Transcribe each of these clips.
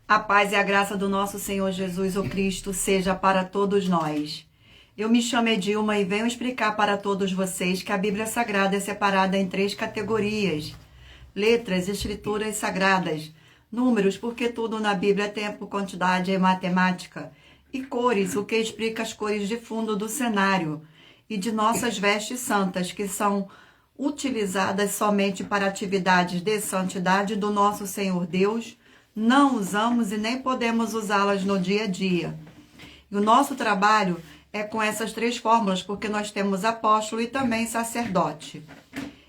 A paz e a graça do nosso Senhor Jesus, o Cristo, seja para todos nós. Eu me chamo Edilma e venho explicar para todos vocês que a Bíblia Sagrada é separada em 3 categorias: letras, escrituras sagradas, números, porque tudo na Bíblia é tempo, quantidade e matemática, e cores, o que explica as cores de fundo do cenário, e de nossas vestes santas, que são utilizadas somente para atividades de santidade do nosso Senhor Deus. Não usamos e nem podemos usá-las no dia a dia. E o nosso trabalho é com essas 3 fórmulas, porque nós temos apóstolo e também sacerdote.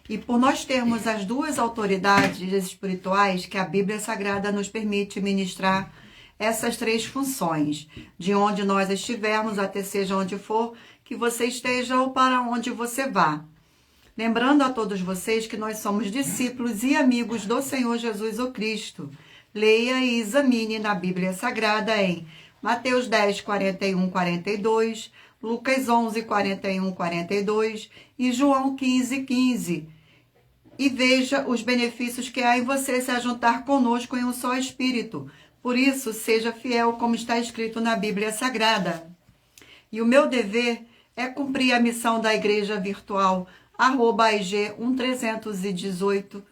E por nós termos as 2 autoridades espirituais que a Bíblia Sagrada nos permite ministrar essas 3 funções, de onde nós estivermos, até seja onde for que você esteja ou para onde você vá. Lembrando a todos vocês que nós somos discípulos e amigos do Senhor Jesus o Cristo. Leia e examine na Bíblia Sagrada em Mateus 10, 41, 42, Lucas 11, 41, 42 e João 15, 15. E veja os benefícios que há em você se ajuntar conosco em um só Espírito. Por isso, seja fiel como está escrito na Bíblia Sagrada. E o meu dever é cumprir a missão da Igreja Virtual, @IG 1318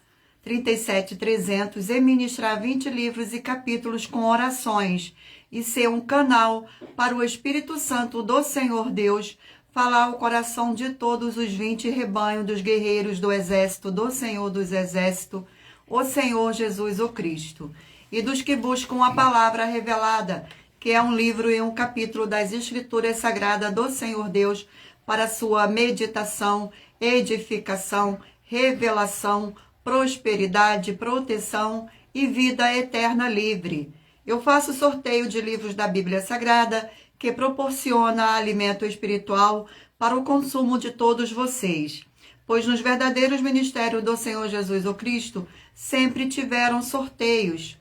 37300, e ministrar 20 livros e capítulos com orações, e ser um canal para o Espírito Santo do Senhor Deus falar ao coração de todos os 20 rebanhos dos guerreiros do exército do Senhor dos Exércitos, o Senhor Jesus o Cristo, e dos que buscam a palavra revelada, que é um livro e um capítulo das Escrituras Sagradas do Senhor Deus, para sua meditação, edificação, revelação, prosperidade, proteção e vida eterna livre. Eu faço sorteio de livros da Bíblia Sagrada, que proporciona alimento espiritual para o consumo de todos vocês, pois nos verdadeiros ministérios do Senhor Jesus o Cristo sempre tiveram sorteios,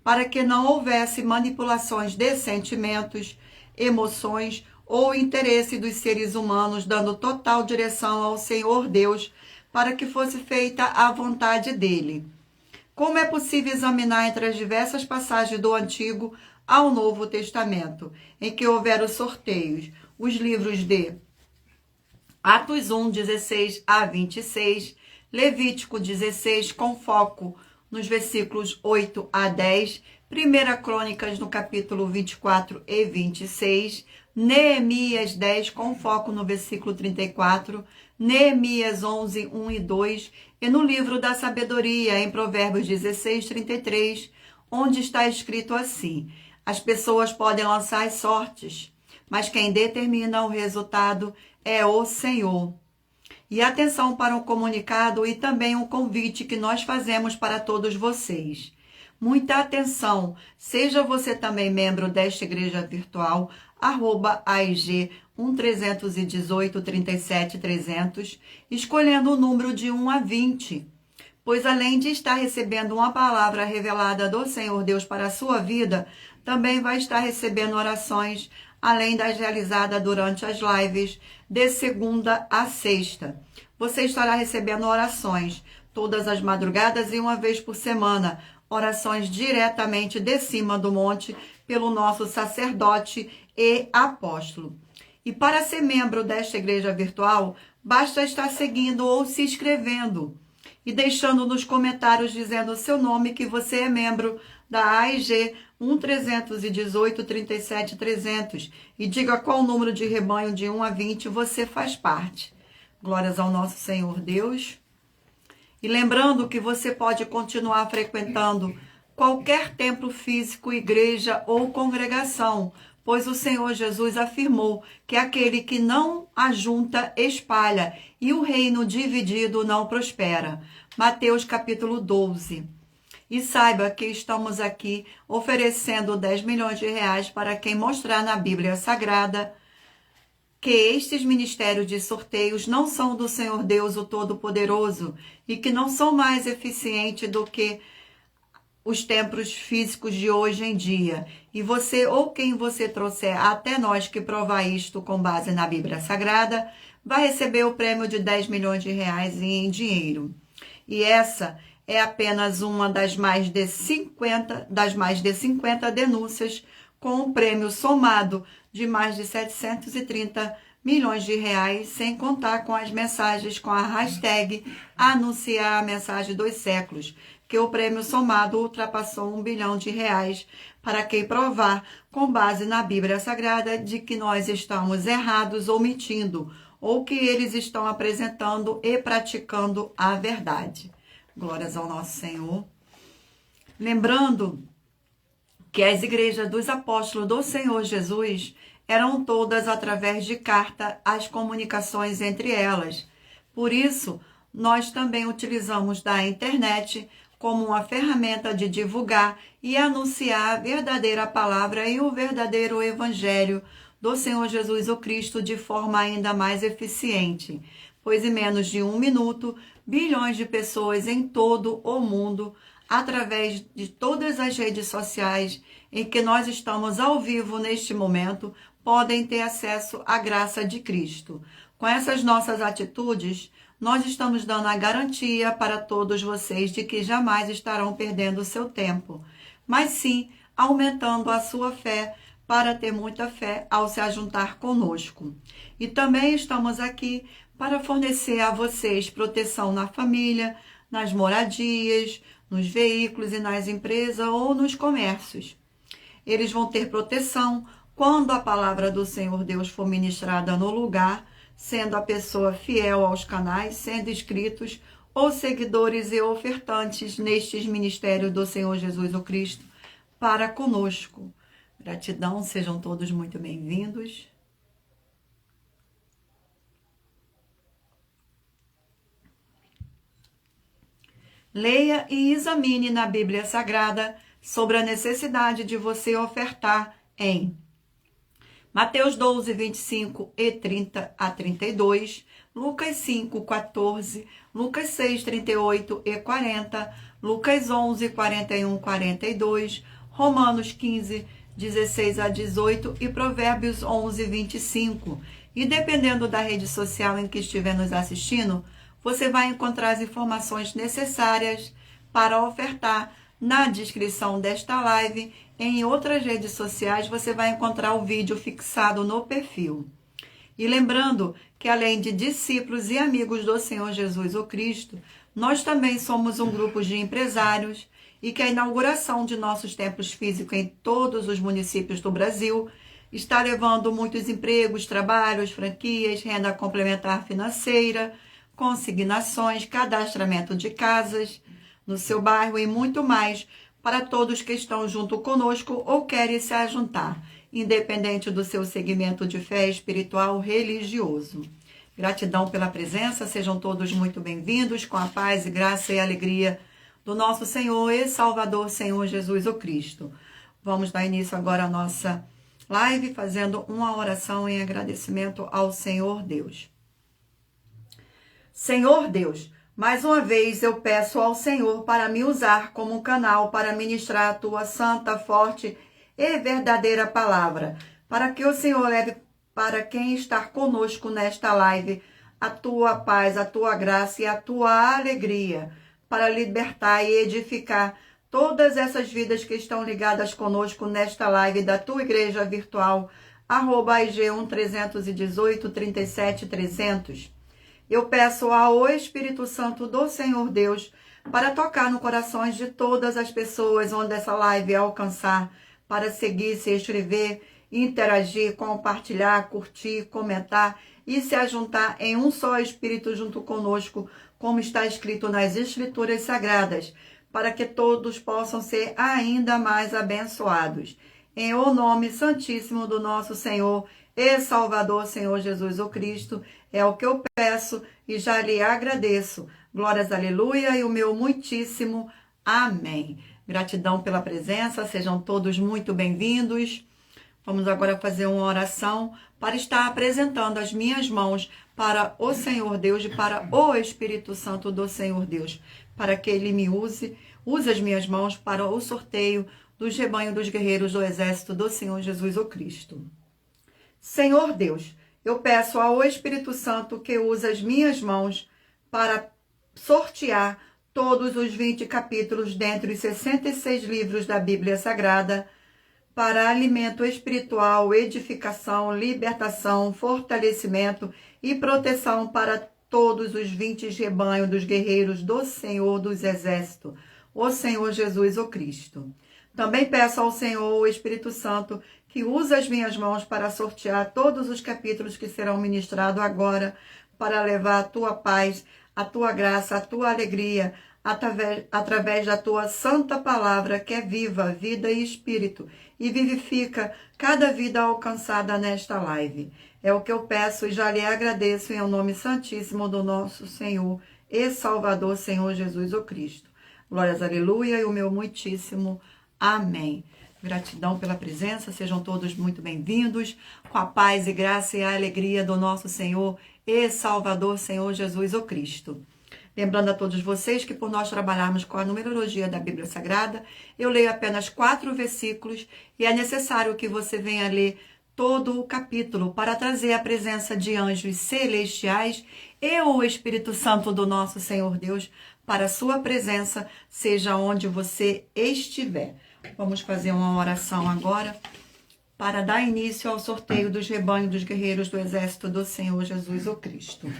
para que não houvesse manipulações de sentimentos, emoções ou interesse dos seres humanos, dando total direção ao Senhor Deus, para que fosse feita a vontade dele. Como é possível examinar entre as diversas passagens do Antigo ao Novo Testamento, em que houveram sorteios, os livros de Atos 1, 16 a 26, Levítico 16, com foco nos versículos 8 a 10, 1 Crônicas no capítulo 24 e 26, Neemias 10, com foco no versículo 34, Neemias 11, 1 e 2, e no livro da sabedoria, em Provérbios 16, 33, onde está escrito assim: as pessoas podem lançar as sortes, mas quem determina o resultado é o Senhor. E atenção para um comunicado e também um convite que nós fazemos para todos vocês. Muita atenção, seja você também membro desta igreja virtual, @AIG 1318 37300, escolhendo o número de 1 a 20. Pois além de estar recebendo uma palavra revelada do Senhor Deus para a sua vida, também vai estar recebendo orações, além das realizadas durante as lives, de segunda a sexta. Você estará recebendo orações todas as madrugadas e uma vez por semana, orações diretamente de cima do monte pelo nosso sacerdote e apóstolo. E para ser membro desta igreja virtual, basta estar seguindo ou se inscrevendo e deixando nos comentários dizendo o seu nome, que você é membro da AIG 1318 37300, e diga qual número de rebanho de 1 a 20 você faz parte. Glórias ao nosso Senhor Deus. E lembrando que você pode continuar frequentando qualquer templo físico, igreja ou congregação, pois o Senhor Jesus afirmou que aquele que não ajunta, espalha, e o reino dividido não prospera. Mateus capítulo 12. E saiba que estamos aqui oferecendo 10 milhões de reais para quem mostrar na Bíblia Sagrada que estes ministérios de sorteios não são do Senhor Deus, o Todo-Poderoso, e que não são mais eficientes do que os templos físicos de hoje em dia. E você, ou quem você trouxer até nós que provar isto com base na Bíblia Sagrada, vai receber o prêmio de 10 milhões de reais em dinheiro. E essa é apenas uma das mais de 50 denúncias, com um prêmio somado de mais de 730 milhões de reais, sem contar com as mensagens com a hashtag Anunciar a Mensagem dos Séculos, que o prêmio somado ultrapassou R$ 1 bilhão para quem provar, com base na Bíblia Sagrada, de que nós estamos errados ou mentindo, ou que eles estão apresentando e praticando a verdade. Glórias ao nosso Senhor. Lembrando que as igrejas dos apóstolos do Senhor Jesus eram todas através de carta as comunicações entre elas. Por isso, nós também utilizamos da internet como uma ferramenta de divulgar e anunciar a verdadeira palavra e o verdadeiro evangelho do Senhor Jesus o Cristo de forma ainda mais eficiente, pois em menos de 1 minuto, bilhões de pessoas em todo o mundo, através de todas as redes sociais em que nós estamos ao vivo neste momento, podem ter acesso à graça de Cristo. Com essas nossas atitudes, nós estamos dando a garantia para todos vocês de que jamais estarão perdendo o seu tempo, mas sim aumentando a sua fé para ter muita fé ao se ajuntar conosco. E também estamos aqui para fornecer a vocês proteção na família, nas moradias, nos veículos e nas empresas ou nos comércios. Eles vão ter proteção quando a palavra do Senhor Deus for ministrada no lugar, sendo a pessoa fiel aos canais, sendo inscritos ou seguidores e ofertantes nestes ministérios do Senhor Jesus o Cristo para conosco. Gratidão, sejam todos muito bem-vindos. Leia e examine na Bíblia Sagrada sobre a necessidade de você ofertar em Mateus 12, 25 e 30 a 32, Lucas 5, 14, Lucas 6, 38 e 40, Lucas 11, 41, 42, Romanos 15, 16 a 18 e Provérbios 11, 25. E dependendo da rede social em que estiver nos assistindo, você vai encontrar as informações necessárias para ofertar na descrição desta live. Em outras redes sociais você vai encontrar o vídeo fixado no perfil. E lembrando que além de discípulos e amigos do Senhor Jesus o Cristo, nós também somos um grupo de empresários e que a inauguração de nossos templos físicos em todos os municípios do Brasil está levando muitos empregos, trabalhos, franquias, renda complementar financeira, consignações, cadastramento de casas no seu bairro e muito mais para todos que estão junto conosco ou querem se ajuntar, independente do seu segmento de fé espiritual ou religioso. Gratidão pela presença, sejam todos muito bem-vindos, com a paz e graça e alegria do nosso Senhor e Salvador, Senhor Jesus o Cristo. Vamos dar início agora à nossa live, fazendo uma oração em agradecimento ao Senhor Deus. Senhor Deus, mais uma vez eu peço ao Senhor para me usar como um canal para ministrar a tua santa, forte e verdadeira palavra, para que o Senhor leve para quem está conosco nesta live a tua paz, a tua graça e a tua alegria, para libertar e edificar todas essas vidas que estão ligadas conosco nesta live da tua igreja virtual, @IG1 318 37 300. Eu peço ao Espírito Santo do Senhor Deus para tocar no corações de todas as pessoas onde essa live alcançar, para seguir, se inscrever, interagir, compartilhar, curtir, comentar e se ajuntar em um só Espírito junto conosco, como está escrito nas Escrituras Sagradas, para que todos possam ser ainda mais abençoados. Em o nome santíssimo do nosso Senhor e Salvador, Senhor Jesus o Cristo, é o que eu peço e já lhe agradeço. Glórias, aleluia, e o meu muitíssimo amém. Gratidão pela presença, sejam todos muito bem-vindos. Vamos agora fazer uma oração para estar apresentando as minhas mãos para o Senhor Deus e para o Espírito Santo do Senhor Deus, para que Ele me use as minhas mãos para o sorteio dos rebanhos dos guerreiros do exército do Senhor Jesus o Cristo. Senhor Deus, eu peço ao Espírito Santo que use as minhas mãos para sortear todos os 20 capítulos dentre os 66 livros da Bíblia Sagrada, para alimento espiritual, edificação, libertação, fortalecimento e proteção para todos os 20 rebanhos dos guerreiros do Senhor dos Exércitos, o Senhor Jesus, o Cristo. Também peço ao Senhor, o Espírito Santo, que use as minhas mãos para sortear todos os capítulos que serão ministrados agora, para levar a tua paz, a tua graça, a tua alegria, através da tua santa palavra, que é viva, vida e espírito, e vivifica cada vida alcançada nesta live. É o que eu peço e já lhe agradeço em nome santíssimo do nosso Senhor e Salvador, Senhor Jesus o Cristo. Glórias, aleluia, e o meu muitíssimo amém. Gratidão pela presença, sejam todos muito bem-vindos, com a paz e graça e a alegria do nosso Senhor e Salvador, Senhor Jesus o Cristo. Lembrando a todos vocês que por nós trabalharmos com a numerologia da Bíblia Sagrada, eu leio apenas 4 versículos e é necessário que você venha ler todo o capítulo para trazer a presença de anjos celestiais e o Espírito Santo do nosso Senhor Deus para a sua presença, seja onde você estiver. Vamos fazer uma oração agora para dar início ao sorteio dos rebanhos dos guerreiros do Exército do Senhor Jesus o Cristo.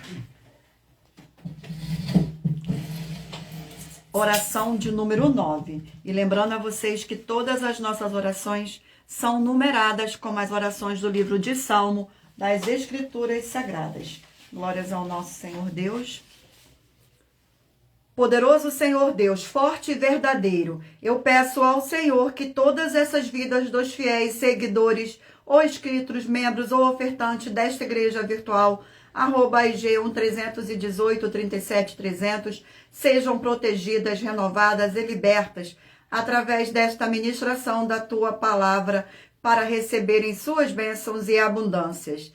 Oração de número 9. E lembrando a vocês que todas as nossas orações são numeradas como as orações do livro de Salmo das Escrituras Sagradas. Glórias ao nosso Senhor Deus. Poderoso Senhor Deus, forte e verdadeiro, eu peço ao Senhor que todas essas vidas dos fiéis seguidores, ou inscritos, membros ou ofertantes desta igreja virtual, @IG13183730, sejam protegidas, renovadas e libertas através desta ministração da tua palavra para receberem suas bênçãos e abundâncias,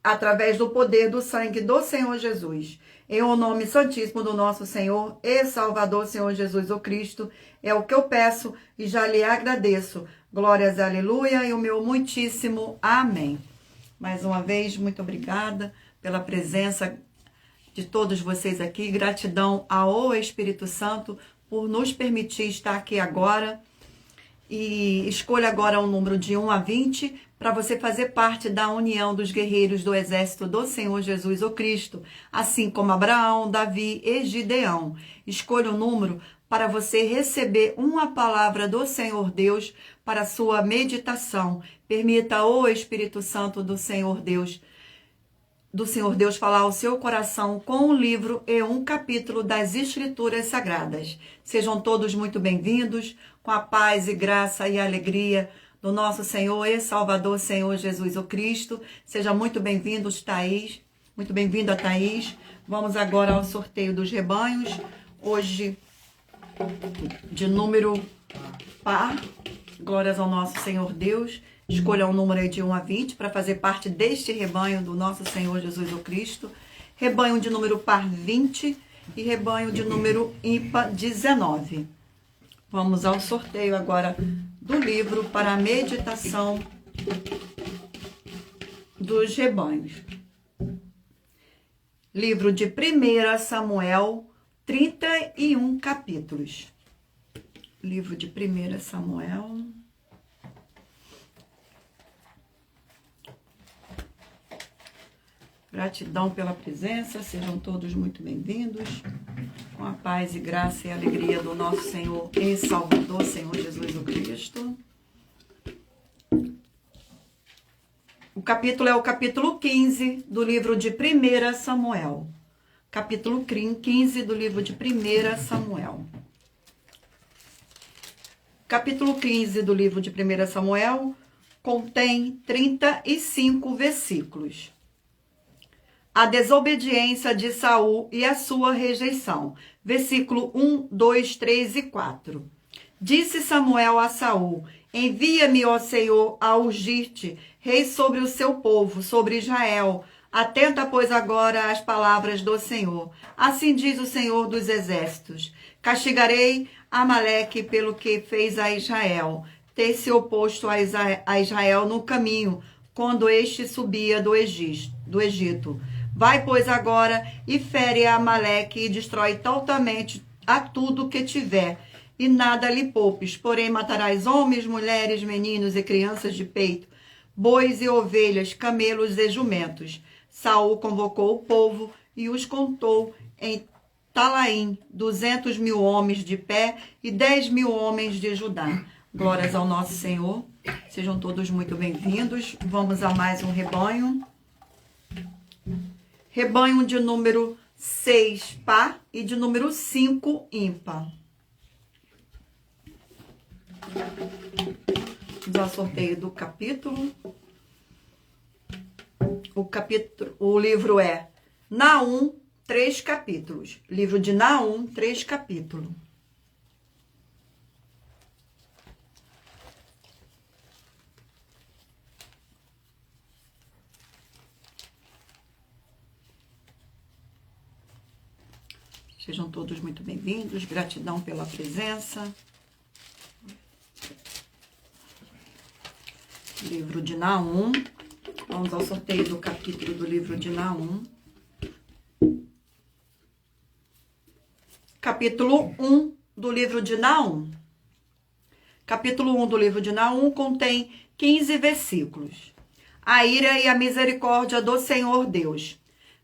através do poder do sangue do Senhor Jesus. Em o nome santíssimo do nosso Senhor e Salvador, Senhor Jesus o Cristo, é o que eu peço e já lhe agradeço. Glórias, aleluia, e o meu muitíssimo amém. Mais uma vez, muito obrigada pela presença de todos vocês aqui. Gratidão ao Espírito Santo por nos permitir estar aqui agora. E escolha agora um número de 1 a 20 para você fazer parte da união dos guerreiros do Exército do Senhor Jesus o Cristo, assim como Abraão, Davi e Gideão. Escolha um número para você receber uma palavra do Senhor Deus para a sua meditação. Permita o Espírito Santo do Senhor Deus falar ao seu coração com um livro e um capítulo das Escrituras Sagradas. Sejam todos muito bem-vindos, com a paz e graça e alegria do nosso Senhor e Salvador, Senhor Jesus o Cristo. Seja muito bem-vindos, Thaís. Muito bem-vinda, Thaís. Vamos agora ao sorteio dos rebanhos. Hoje, de número par. Glórias ao nosso Senhor Deus. Escolha um número aí de 1 a 20 para fazer parte deste rebanho do nosso Senhor Jesus o Cristo. Rebanho de número par 20 e rebanho de número ímpar 19. Vamos ao sorteio agora do livro para a meditação dos rebanhos. Livro de 1 Samuel, 31 capítulos. Livro de 1 Samuel. Gratidão pela presença, sejam todos muito bem-vindos, com a paz e graça e alegria do nosso Senhor e Salvador, Senhor Jesus o Cristo. O capítulo é o capítulo 15 do livro de 1 Samuel. Capítulo 15 do livro de 1 Samuel. Capítulo 15 do livro de 1 Samuel contém 35 versículos. A desobediência de Saul e a sua rejeição. Versículo 1, 2, 3 e 4. Disse Samuel a Saul: envia-me, ó Senhor, a ungir-te, rei sobre o seu povo, sobre Israel. Atenta, pois, agora às palavras do Senhor. Assim diz o Senhor dos Exércitos: castigarei Amaleque pelo que fez a Israel, ter se oposto a Israel no caminho, quando este subia do Egito. Vai, pois, agora e fere a Amaleque e destrói totalmente a tudo que tiver, e nada lhe poupes. Porém matarás homens, mulheres, meninos e crianças de peito, bois e ovelhas, camelos e jumentos. Saul convocou o povo e os contou em Talaim, 200.000 homens de pé e 10.000 homens de Judá. Glórias ao nosso Senhor. Sejam todos muito bem-vindos. Vamos a mais um rebanho. Rebanho de número 6 par e de número 5 ímpar. Vamos ao sorteio do capítulo. O livro é Naum, 3 capítulos. Livro de Naum, 3 capítulos. Sejam todos muito bem-vindos. Gratidão pela presença. Livro de Naum. Vamos ao sorteio do capítulo do livro de Naum. Capítulo 1 do livro de Naum. Capítulo 1 do livro de Naum contém 15 versículos. A ira e a misericórdia do Senhor Deus.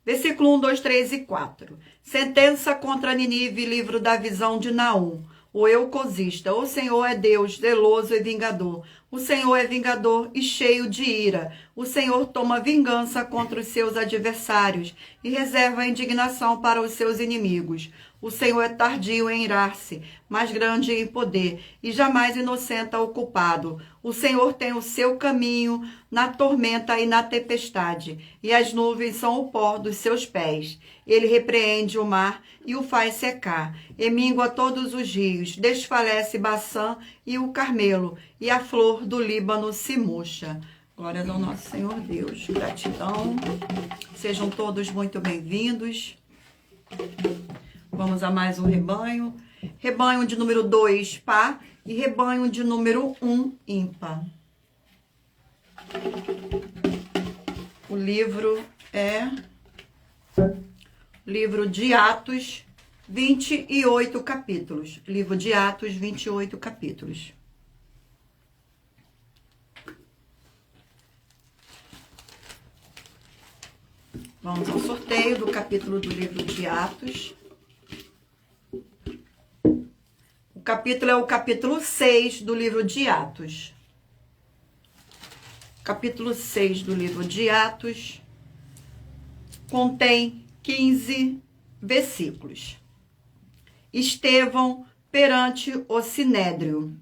Versículo 1, 2, 3 e 4. Sentença contra Ninive, livro da visão de Naum. O eucosista. O Senhor é Deus, zeloso e vingador. O Senhor é vingador e cheio de ira. O Senhor toma vingança contra os seus adversários e reserva a indignação para os seus inimigos. O Senhor é tardio em irar-se, mas grande em poder, e jamais inocenta o culpado. O Senhor tem o seu caminho na tormenta e na tempestade, e as nuvens são o pó dos seus pés. Ele repreende o mar e o faz secar, e mingua todos os rios, desfalece Baçã e o Carmelo, e a flor do Líbano se murcha. Glórias ao nosso Senhor Deus. Gratidão. Sejam todos muito bem-vindos. Vamos a mais um rebanho. Rebanho de número 2, par, e rebanho de número 1, ímpar. O livro é livro de Atos, 28 capítulos. Livro de Atos, 28 capítulos. Vamos ao sorteio do capítulo do livro de Atos. O capítulo é o capítulo 6 do livro de Atos. Capítulo 6 do livro de Atos contém 15 versículos. Estevão perante o Sinédrio.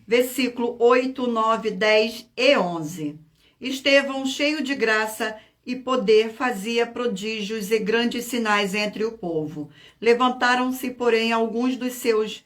Versículo 8, 9, 10 e 11. Estevão, cheio de graça e poder, fazia prodígios e grandes sinais entre o povo. Levantaram-se, porém, alguns dos seus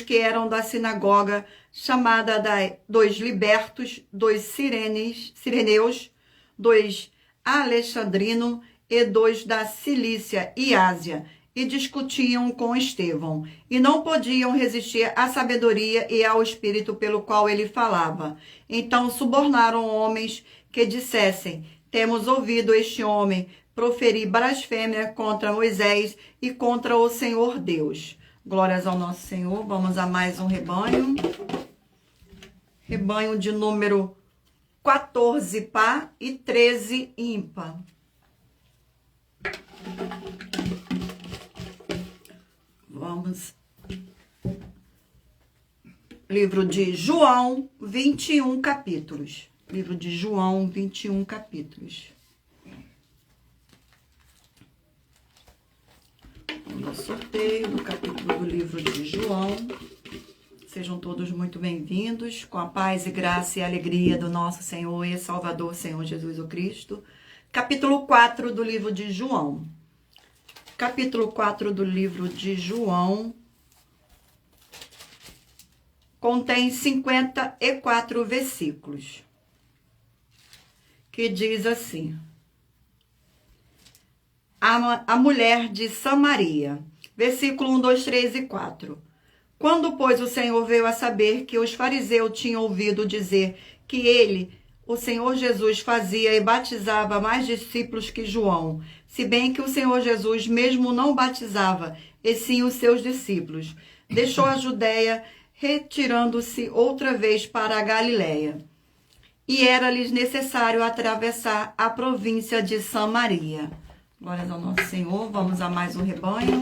que eram da sinagoga, chamada dos libertos, dos sireneus, dos alexandrino e dos da Cilícia e Ásia, e discutiam com Estevão, e não podiam resistir à sabedoria e ao espírito pelo qual ele falava. Então subornaram homens que dissessem: temos ouvido este homem proferir blasfêmia contra Moisés e contra o Senhor Deus. Glórias ao nosso Senhor. Vamos a mais um rebanho. Rebanho de número 14 par e 13 ímpar. Vamos. Livro de João, 21 capítulos. Livro de João, 21 capítulos. Vamos ao sorteio do capítulo do livro de João. Sejam todos muito bem-vindos, com a paz e graça e alegria do nosso Senhor e Salvador, Senhor Jesus o Cristo. Capítulo 4 do livro de João. Capítulo 4 do livro de João contém 54 versículos, que diz assim: a mulher de Samaria, versículo 1, 2, 3 e 4. Quando, pois, o Senhor veio a saber que os fariseus tinham ouvido dizer que ele, o Senhor Jesus, fazia e batizava mais discípulos que João, se bem que o Senhor Jesus mesmo não batizava, e sim os seus discípulos. Deixou a Judéia, retirando-se outra vez para a Galiléia. E era-lhes necessário atravessar a província de Samaria. Glórias ao nosso Senhor. Vamos a mais um rebanho.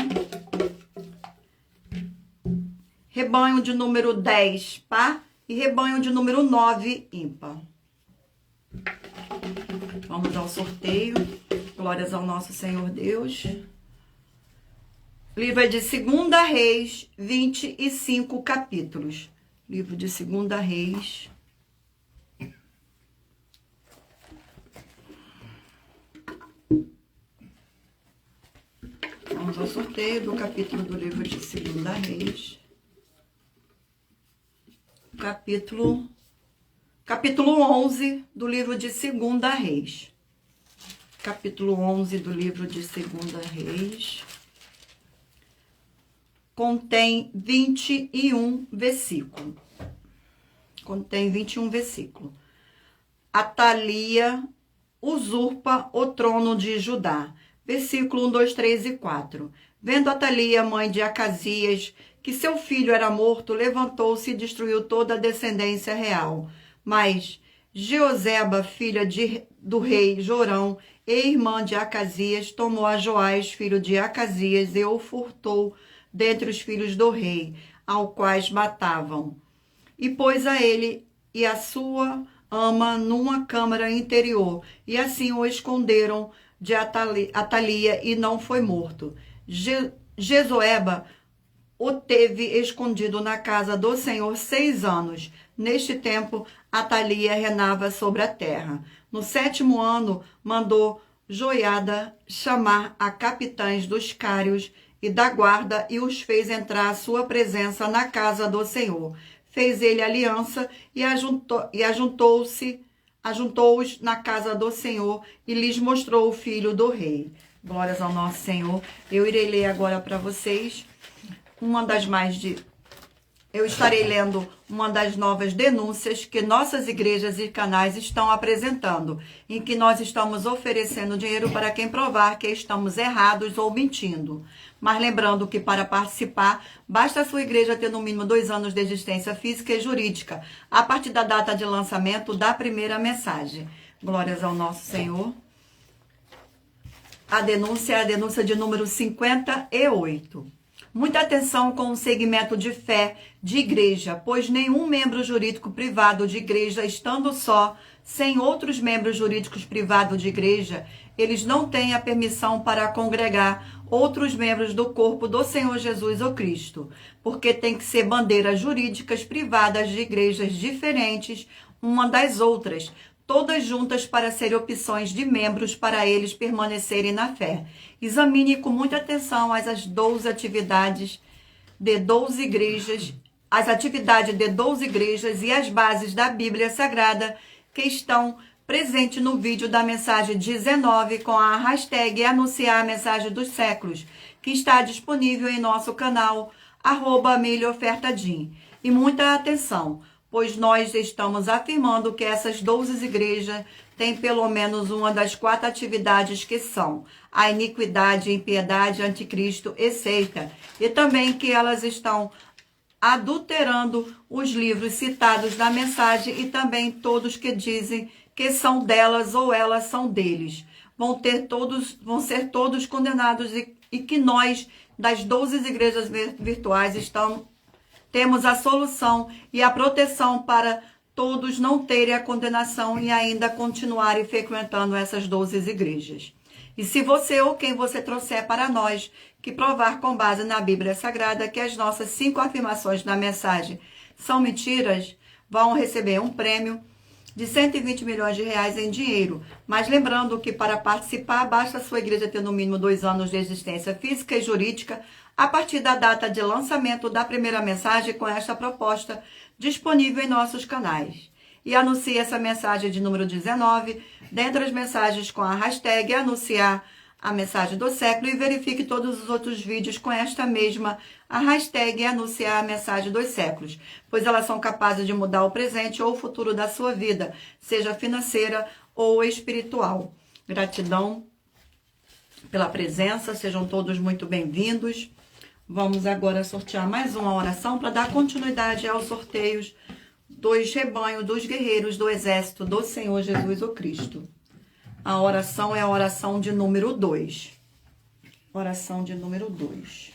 Rebanho de número 10, par, e rebanho de número 9, ímpar. Vamos ao sorteio. Glórias ao nosso Senhor Deus. Livro é de 2 Reis, 25 capítulos. Livro de 2 Reis. Vamos ao sorteio do capítulo do livro de 2 Reis. Capítulo 11 do livro de 2 Reis. Capítulo 11 do livro de 2 Reis. Contém 21 versículos. Atalia usurpa o trono de Judá. Versículo 1, 2, 3 e 4. Vendo Atalia, mãe de Acasias, que seu filho era morto, levantou-se e destruiu toda a descendência real. Mas Jeoseba, filha do rei Jorão, e irmã de Acasias, tomou a Joás, filho de Acasias, e o furtou dentre os filhos do rei, ao quais matavam. E pôs a ele e a sua ama numa câmara interior, e assim o esconderam de Atalia, e não foi morto. Jezoeba o teve escondido na casa do Senhor 6 anos. Neste tempo, Atalia reinava sobre a terra. No 7º ano, mandou Joiada chamar a capitães dos cários e da guarda, e os fez entrar à sua presença na casa do Senhor. Fez ele aliança e ajuntou-os na casa do Senhor e lhes mostrou o filho do rei. Glórias ao nosso Senhor. Eu irei ler agora para vocês eu estarei lendo uma das novas denúncias que nossas igrejas e canais estão apresentando, em que nós estamos oferecendo dinheiro para quem provar que estamos errados ou mentindo. Mas lembrando que para participar, basta a sua igreja ter no mínimo 2 anos de existência física e jurídica, a partir da data de lançamento da primeira mensagem. Glórias ao nosso Senhor. A denúncia é a denúncia de número 58. Muita atenção com o segmento de fé de igreja, pois nenhum membro jurídico privado de igreja, estando só, sem outros membros jurídicos privados de igreja, eles não têm a permissão para congregar outros membros do corpo do Senhor Jesus ou Cristo, porque tem que ser bandeiras jurídicas privadas de igrejas diferentes uma das outras, todas juntas para serem opções de membros para eles permanecerem na fé. Examine com muita atenção as 12 atividades de 12 igrejas, e as bases da Bíblia Sagrada que estão presentes no vídeo da mensagem 19 com a hashtag Anunciar a Mensagem dos Séculos, que está disponível em nosso canal @milhaofertadim. E muita atenção, pois nós estamos afirmando que essas 12 igrejas têm pelo menos uma das 4 atividades que são a iniquidade, impiedade, anticristo e seita, e também que elas estão adulterando os livros citados na mensagem e também todos que dizem que são delas ou elas são deles. Vão ser todos condenados e que nós, das 12 igrejas virtuais, temos a solução e a proteção para todos não terem a condenação e ainda continuarem frequentando essas 12 igrejas. E se você ou quem você trouxer para nós que provar com base na Bíblia Sagrada que as nossas 5 afirmações na mensagem são mentiras, vão receber um prêmio de 120 milhões de reais em dinheiro. Mas lembrando que para participar, basta a sua igreja ter no mínimo 2 anos de existência física e jurídica a partir da data de lançamento da primeira mensagem com esta proposta disponível em nossos canais. E anuncie essa mensagem de número 19, dentre as mensagens com a hashtag Anunciar a Mensagem do Século, e verifique todos os outros vídeos com esta mesma a hashtag Anunciar a Mensagem dos Séculos, pois elas são capazes de mudar o presente ou o futuro da sua vida, seja financeira ou espiritual. Gratidão pela presença, sejam todos muito bem-vindos. Vamos agora sortear mais uma oração para dar continuidade aos sorteios dos rebanhos dos guerreiros do exército do Senhor Jesus o Cristo. A oração é a oração de número 2. Oração de número 2.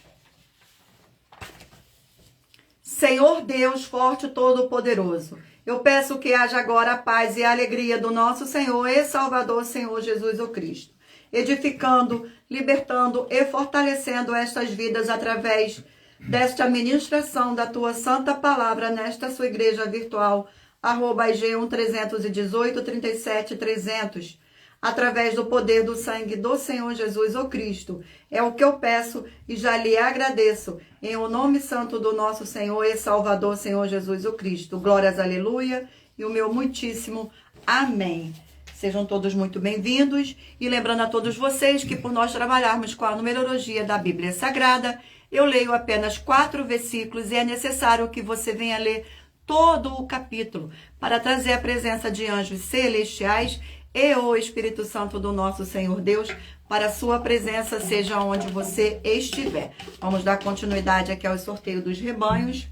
Senhor Deus forte e todo-poderoso, eu peço que haja agora a paz e a alegria do nosso Senhor e Salvador, Senhor Jesus o Cristo, edificando, libertando e fortalecendo estas vidas através desta ministração da tua santa palavra nesta sua igreja virtual, @IG1 318 37 300, através do poder do sangue do Senhor Jesus o Cristo. É o que eu peço e já lhe agradeço, em o nome santo do nosso Senhor e Salvador, Senhor Jesus o Cristo. Glórias, aleluia, e o meu muitíssimo amém. Sejam todos muito bem-vindos, e lembrando a todos vocês que por nós trabalharmos com a numerologia da Bíblia Sagrada, eu leio apenas 4 versículos e é necessário que você venha ler todo o capítulo para trazer a presença de anjos celestiais e o Espírito Santo do nosso Senhor Deus para a sua presença, seja onde você estiver. Vamos dar continuidade aqui ao sorteio dos rebanhos.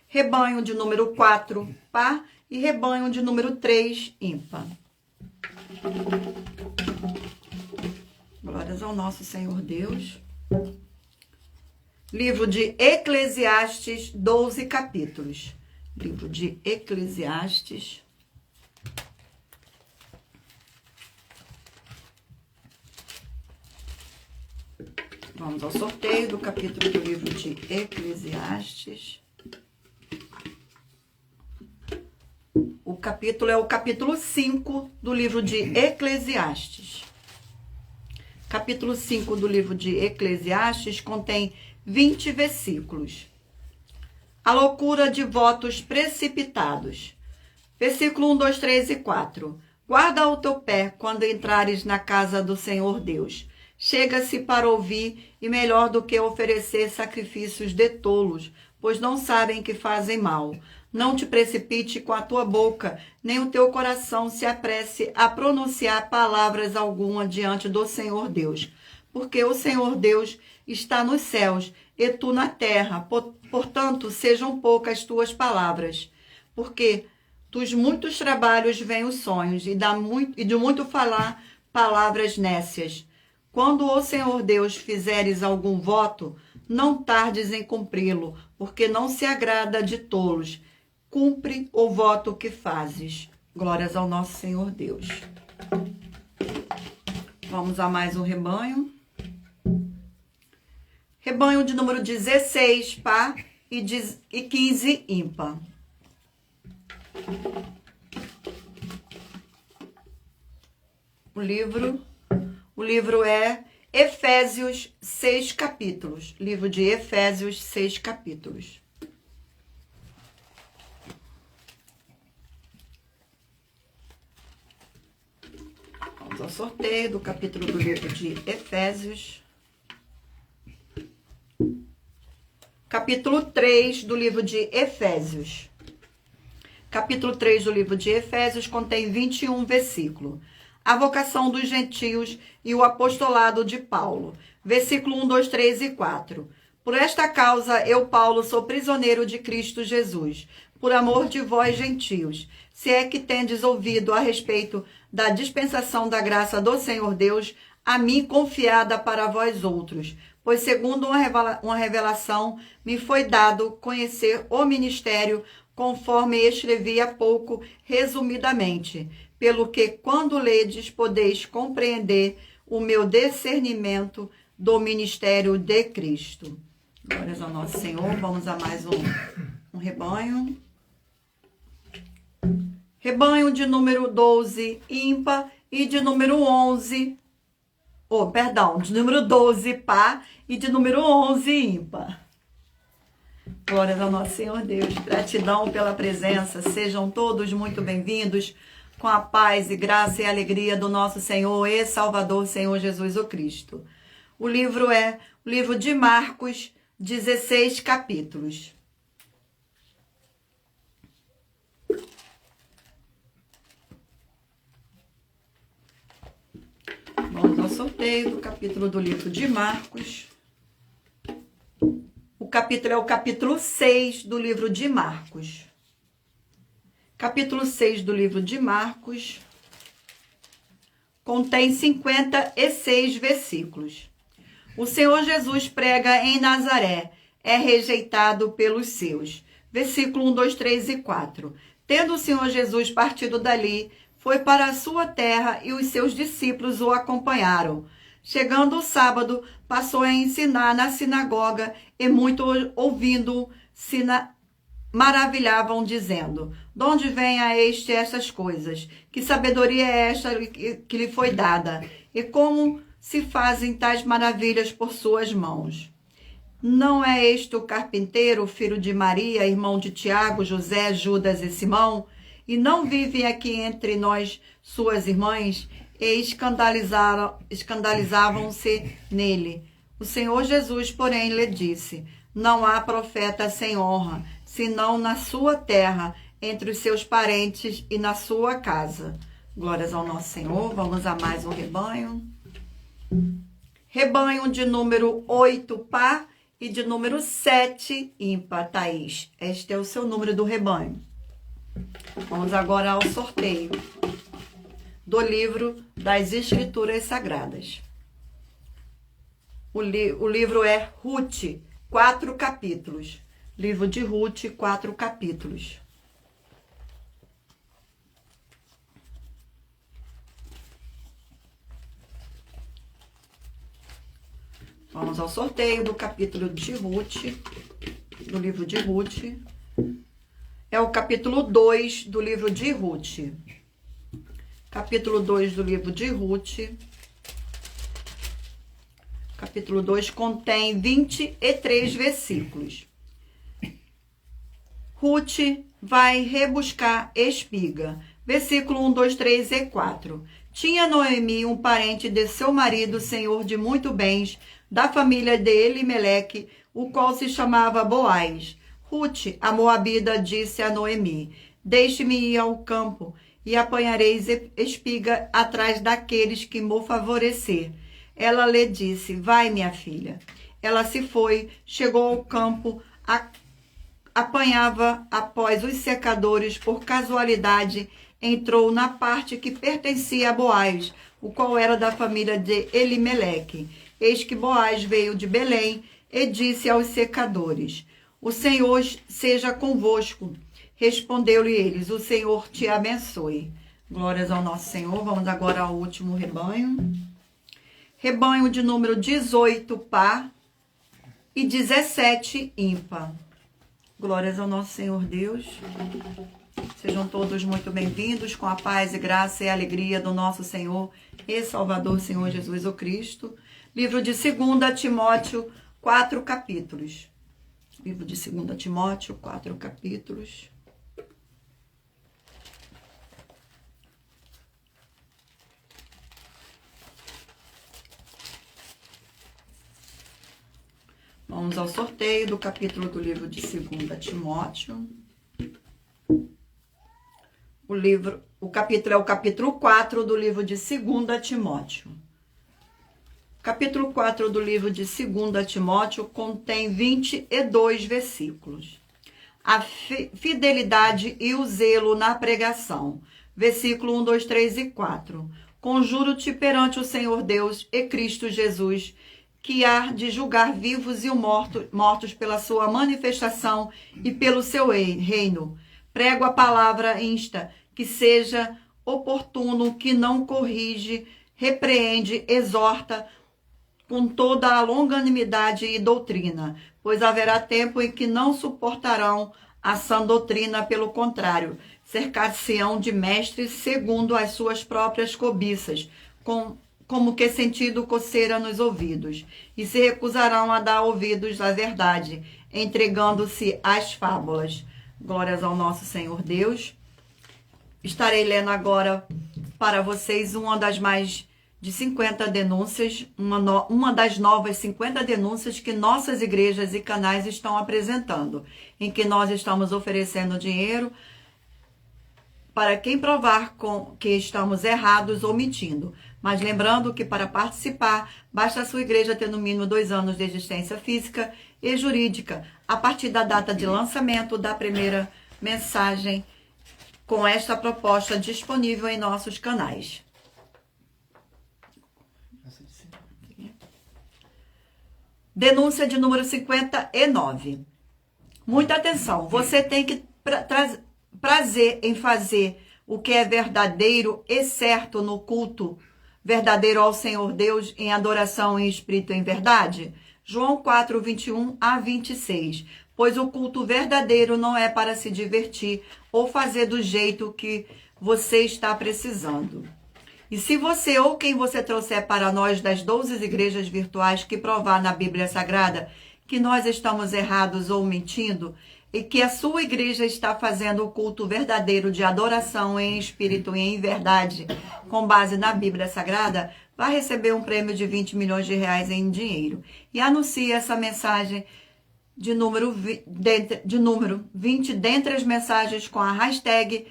Rebanho de número 4, par, e rebanho de número 3, ímpar. Glórias ao nosso Senhor Deus. Livro de Eclesiastes, 12 capítulos. Livro de Eclesiastes. Vamos ao sorteio do capítulo do livro de Eclesiastes. O capítulo é o capítulo 5 do livro de Eclesiastes. Capítulo 5 do livro de Eclesiastes contém 20 versículos. A loucura de votos precipitados. Versículo 1, 2, 3 e 4. Guarda o teu pé quando entrares na casa do Senhor Deus. Chega-se para ouvir, e melhor do que oferecer sacrifícios de tolos, pois não sabem que fazem mal. Não te precipite com a tua boca, nem o teu coração se apresse a pronunciar palavras alguma diante do Senhor Deus. Porque o Senhor Deus está nos céus e tu na terra, portanto, sejam poucas tuas palavras. Porque dos muitos trabalhos vêm os sonhos, e de muito falar palavras nécias. Quando o Senhor Deus fizeres algum voto, não tardes em cumpri-lo, porque não se agrada de tolos. Cumpre o voto que fazes. Glórias ao nosso Senhor Deus. Vamos a mais um rebanho. Rebanho de número 16, par, e 15, ímpar. O livro é Efésios, 6 capítulos. Livro de Efésios, 6 capítulos. Vamos ao sorteio do capítulo do livro de Efésios. Capítulo 3 do livro de Efésios. Capítulo 3 do livro de Efésios contém 21 versículos. A vocação dos gentios e o apostolado de Paulo. Versículo 1, 2, 3 e 4. Por esta causa, eu, Paulo, sou prisioneiro de Cristo Jesus, por amor de vós, gentios, se é que tendes ouvido a respeito da dispensação da graça do Senhor Deus, a mim confiada para vós outros. Pois, segundo uma revelação, me foi dado conhecer o ministério, conforme escrevi há pouco, resumidamente, pelo que, quando ledes, podeis compreender o meu discernimento do ministério de Cristo. Glórias ao nosso Senhor. Vamos a mais um rebanho. Rebanho de número 12, ímpar, e de número 11... de número 12, par, e de número 11, ímpar. Glórias ao nosso Senhor Deus. Gratidão pela presença. Sejam todos muito bem-vindos, com a paz e graça e alegria do nosso Senhor e Salvador, Senhor Jesus o Cristo. O livro é o livro de Marcos, 16 capítulos. Vamos ao sorteio do capítulo do livro de Marcos. capítulo é o capítulo 6 do livro de Marcos. Capítulo 6 do livro de Marcos contém 56 versículos. O Senhor Jesus prega em Nazaré, é rejeitado pelos seus. Versículo 1, 2, 3 e 4. Tendo o Senhor Jesus partido dali, foi para a sua terra e os seus discípulos o acompanharam. Chegando o sábado, passou a ensinar na sinagoga e muitos ouvindo se maravilhavam, dizendo: de onde vem a este essas coisas? Que sabedoria é esta que lhe foi dada? E como se fazem tais maravilhas por suas mãos? Não é este o carpinteiro, filho de Maria, irmão de Tiago, José, Judas e Simão? E não vivem aqui entre nós suas irmãs? E escandalizavam-se nele. O Senhor Jesus, porém, lhe disse: não há profeta sem honra, senão na sua terra, entre os seus parentes e na sua casa. Glórias ao nosso Senhor. Vamos a mais um rebanho. Rebanho de número 8, par, e de número 7, ímpar. Thaís, este é o seu número do rebanho. Vamos agora ao sorteio do livro das Escrituras Sagradas. O livro é Ruth, 4 capítulos. Livro de Ruth, 4 capítulos. Vamos ao sorteio do capítulo de Ruth, do livro de Ruth. É o capítulo 2 do livro de Ruth. Capítulo 2 do livro de Ruth. Capítulo 2 contém 23 versículos. Ruth vai rebuscar espiga. Versículo 1, 2, 3 e 4. Tinha Noemi um parente de seu marido, senhor de muito bens, da família de Elimeleque, o qual se chamava Boaz. Ruth, a moabita, disse a Noemi: deixe-me ir ao campo, e apanhareis espiga atrás daqueles que me favorecer. Ela lhe disse: vai, minha filha. Ela se foi, chegou ao campo, apanhava após os secadores, por casualidade, entrou na parte que pertencia a Boaz, o qual era da família de Elimeleque. Eis que Boaz veio de Belém e disse aos secadores: o Senhor seja convosco. Respondeu-lhe eles: o Senhor te abençoe. Glórias ao nosso Senhor. Vamos agora ao último rebanho. Rebanho de número 18, par, e 17, ímpar. Glórias ao nosso Senhor Deus. Sejam todos muito bem-vindos com a paz e graça e alegria do nosso Senhor e Salvador, Senhor Jesus o Cristo. Livro de 2 Timóteo, 4 capítulos. Livro de 2 Timóteo, 4 capítulos. Vamos ao sorteio do capítulo do livro de 2 Timóteo. O capítulo é o capítulo 4 do livro de 2 Timóteo. Capítulo 4 do livro de 2 Timóteo contém 22 versículos. A fidelidade e o zelo na pregação. Versículo 1, 2, 3 e 4. Conjuro-te perante o Senhor Deus e Cristo Jesus, que há de julgar vivos e mortos pela sua manifestação e pelo seu reino. Prego a palavra insta, que seja oportuno, que não corrige, repreende, exorta com toda a longanimidade e doutrina, pois haverá tempo em que não suportarão a sã doutrina, pelo contrário, cercar-se-ão de mestres segundo as suas próprias cobiças, como que sentindo coceira nos ouvidos, e se recusarão a dar ouvidos à verdade, entregando-se às fábulas. Glórias ao nosso Senhor Deus. Estarei lendo agora para vocês uma das mais de 50 denúncias, uma das novas 50 denúncias que nossas igrejas e canais estão apresentando, em que nós estamos oferecendo dinheiro para quem provar que estamos errados ou mentindo. Mas lembrando que para participar, basta a sua igreja ter no mínimo 2 anos de existência física e jurídica, a partir da data de lançamento da primeira mensagem com esta proposta disponível em nossos canais. Denúncia de número 59. Muita atenção, você tem que prazer em fazer o que é verdadeiro e certo no culto verdadeiro ao Senhor Deus, em adoração em espírito e em verdade? João 4, 21 a 26. Pois o culto verdadeiro não é para se divertir ou fazer do jeito que você está precisando. E se você ou quem você trouxer para nós das 12 igrejas virtuais que provar na Bíblia Sagrada que nós estamos errados ou mentindo, e que a sua igreja está fazendo o culto verdadeiro de adoração em espírito e em verdade, com base na Bíblia Sagrada, vai receber um prêmio de 20 milhões de reais em dinheiro. E anuncie essa mensagem de número 20 dentre as mensagens com a hashtag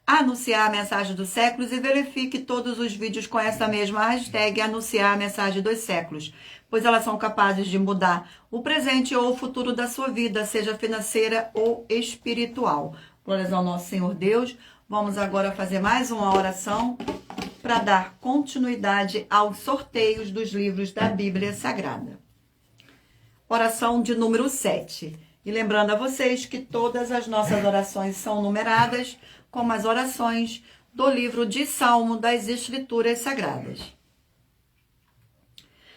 anunciar a mensagem dos séculos e verifique todos os vídeos com essa mesma hashtag anunciar a mensagem dos séculos, pois elas são capazes de mudar o presente ou o futuro da sua vida, seja financeira ou espiritual. Glórias ao nosso Senhor Deus. Vamos agora fazer mais uma oração para dar continuidade aos sorteios dos livros da Bíblia Sagrada. Oração de número 7. E lembrando a vocês que todas as nossas orações são numeradas, como as orações do livro de Salmo das Escrituras Sagradas.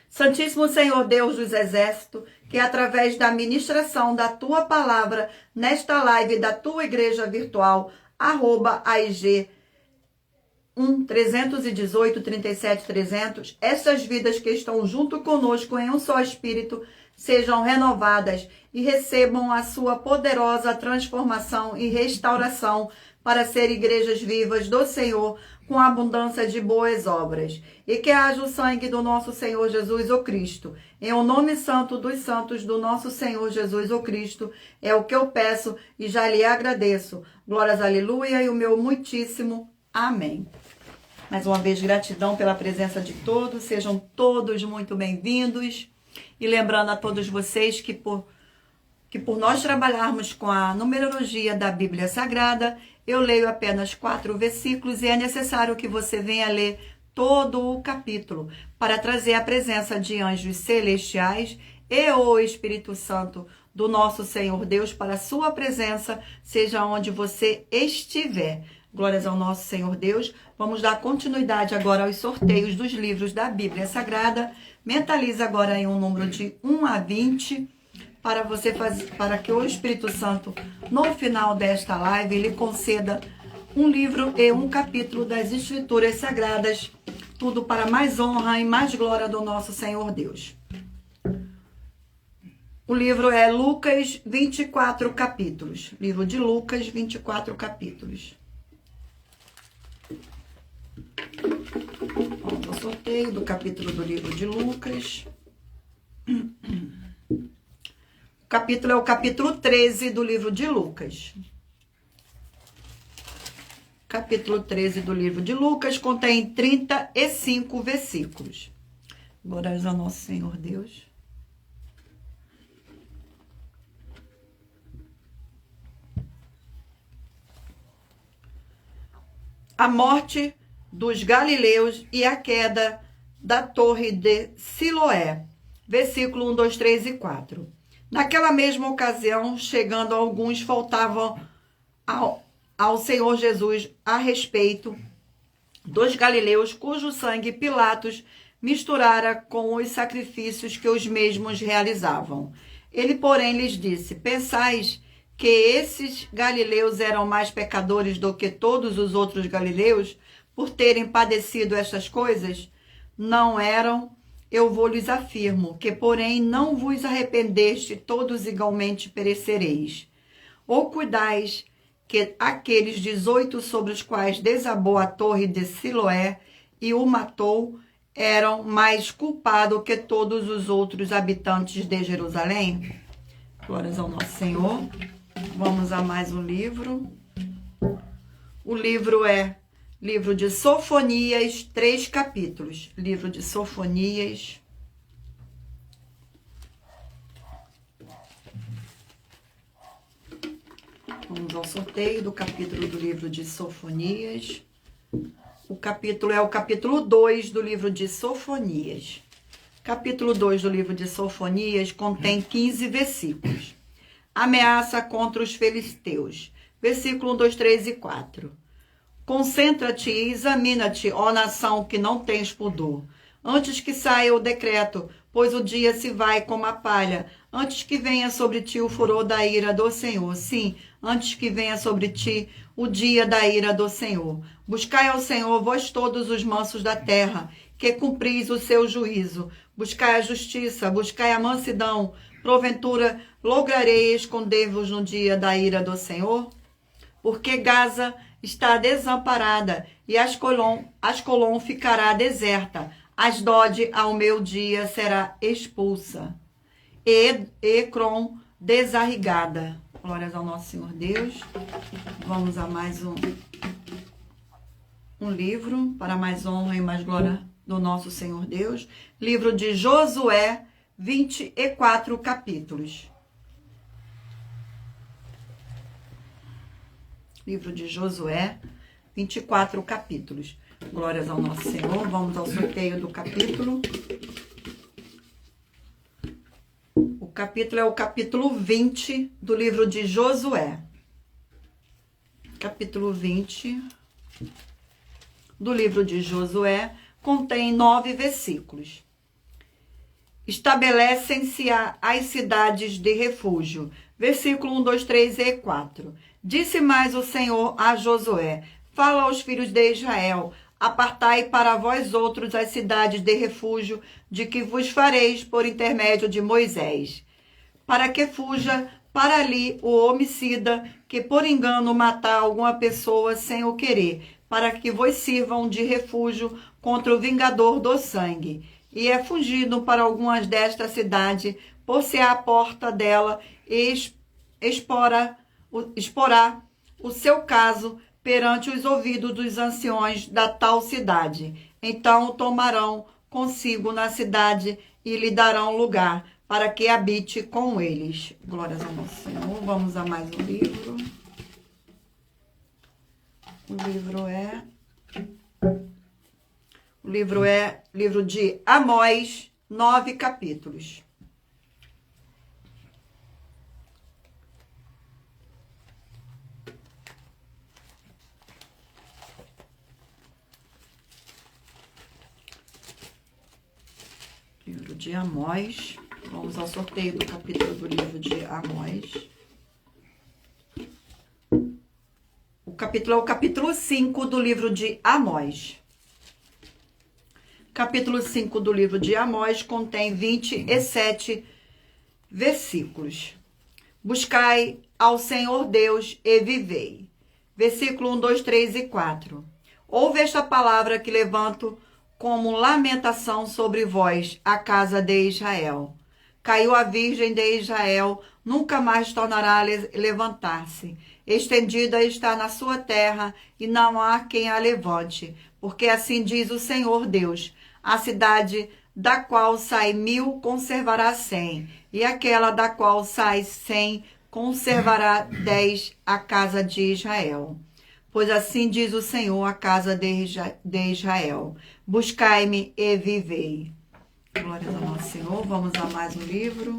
Santíssimo Senhor Deus dos Exércitos, que através da ministração da Tua Palavra, nesta live da Tua Igreja Virtual, @AIG 318 37 300, essas vidas que estão junto conosco em um só Espírito, sejam renovadas e recebam a sua poderosa transformação e restauração para ser igrejas vivas do Senhor, com abundância de boas obras. E que haja o sangue do nosso Senhor Jesus o Cristo. Em o nome santo dos santos do nosso Senhor Jesus o Cristo, é o que eu peço e já lhe agradeço. Glórias, aleluia, e o meu muitíssimo amém. Mais uma vez, gratidão pela presença de todos. Sejam todos muito bem-vindos. E lembrando a todos vocês que por nós trabalharmos com a numerologia da Bíblia Sagrada, eu leio apenas 4 versículos e é necessário que você venha ler todo o capítulo para trazer a presença de anjos celestiais e o Espírito Santo do nosso Senhor Deus para a sua presença, seja onde você estiver. Glórias ao nosso Senhor Deus. Vamos dar continuidade agora aos sorteios dos livros da Bíblia Sagrada. Mentalize agora em um número de 1 a 20 para você fazer, para que o Espírito Santo, no final desta live, lhe conceda um livro e um capítulo das Escrituras Sagradas, tudo para mais honra e mais glória do nosso Senhor Deus. O livro é Lucas, 24 capítulos. Livro de Lucas, 24 capítulos. Vamos ao sorteio do capítulo do livro de Lucas. O capítulo é o capítulo 13 do livro de Lucas. Capítulo 13 do livro de Lucas contém 35 versículos. Glórias ao nosso Senhor Deus. A morte dos galileus e a queda da torre de Siloé. Versículo 1, 2, 3 e 4. Naquela mesma ocasião, chegando alguns, faltavam ao Senhor Jesus a respeito dos galileus, cujo sangue Pilatos misturara com os sacrifícios que os mesmos realizavam. Ele, porém, lhes disse: pensais que esses galileus eram mais pecadores do que todos os outros galileus, por terem padecido estas coisas? Não eram, eu vou lhes afirmo, que porém não vos arrependeste, todos igualmente perecereis. Ou cuidais que aqueles 18 sobre os quais desabou a torre de Siloé e o matou, eram mais culpados que todos os outros habitantes de Jerusalém? Glórias ao nosso Senhor. Vamos a mais um livro. O livro é livro de Sofonias, 3 capítulos. Livro de Sofonias. Vamos ao sorteio do capítulo do livro de Sofonias. O capítulo é o capítulo 2 do livro de Sofonias. Capítulo 2 do livro de Sofonias contém 15 versículos. Ameaça contra os filisteus. Versículo 1, 2, 3 e 4. Concentra-te e examina-te, ó nação que não tens pudor. Antes que saia o decreto, pois o dia se vai como a palha, antes que venha sobre ti o furor da ira do Senhor. Sim, antes que venha sobre ti o dia da ira do Senhor. Buscai ao Senhor, vós todos os mansos da terra, que cumpris o seu juízo. Buscai a justiça, buscai a mansidão. Porventura, lograrei esconder-vos no dia da ira do Senhor? Porque Gaza está desamparada e Ascolon ficará deserta. Asdod ao meu dia será expulsa. E Ecrom desarrigada. Glórias ao nosso Senhor Deus. Vamos a mais um livro para mais honra e mais glória do nosso Senhor Deus. Livro de Josué, 24 capítulos. Livro de Josué, 24 capítulos. Glórias ao nosso Senhor. Vamos ao sorteio do capítulo. O capítulo é o capítulo 20 do livro de Josué. Capítulo 20 do livro de Josué contém 9 versículos. Estabelecem-se as cidades de refúgio. Versículo 1, 2, 3 e 4. Disse mais o Senhor a Josué: fala aos filhos de Israel, apartai para vós outros as cidades de refúgio, de que vos fareis por intermédio de Moisés, para que fuja para ali o homicida que por engano matar alguma pessoa sem o querer, para que vos sirvam de refúgio contra o vingador do sangue. E é fugido para algumas desta cidade, por ser a porta dela, e exporá o seu caso perante os ouvidos dos anciões da tal cidade. Então o tomarão consigo na cidade e lhe darão lugar para que habite com eles. Glórias ao nosso Senhor. Vamos a mais um livro. O livro é livro de Amós, 9 capítulos. Livro de Amós. Vamos ao sorteio do capítulo do livro de Amós. O capítulo é o capítulo 5 do livro de Amós. Capítulo 5 do livro de Amós contém 27 versículos. Buscai ao Senhor Deus e vivei. Versículo 1, 2, 3 e 4. Ouve esta palavra que levanto como lamentação sobre vós, a casa de Israel. Caiu a virgem de Israel, nunca mais tornará a levantar-se. Estendida está na sua terra, e não há quem a levante. Porque assim diz o Senhor Deus: a cidade da qual sai 1000 conservará 100, e aquela da qual sai 100 conservará 10, a casa de Israel. Pois assim diz o Senhor, a casa de Israel: buscai-me e vivei. Glórias ao nosso Senhor. Vamos a mais um livro.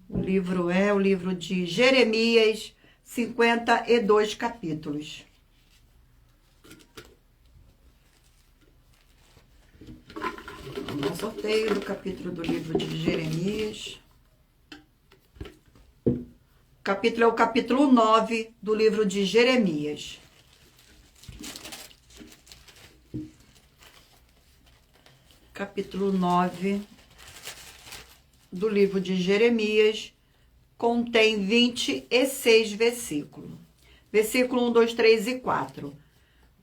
O livro é o livro de Jeremias, 52 capítulos. Vamos ao sorteio do capítulo do livro de Jeremias. O capítulo é o capítulo 9 do livro de Jeremias. Capítulo 9 do livro de Jeremias contém 26 versículos. Versículo 1, 2, 3 e 4.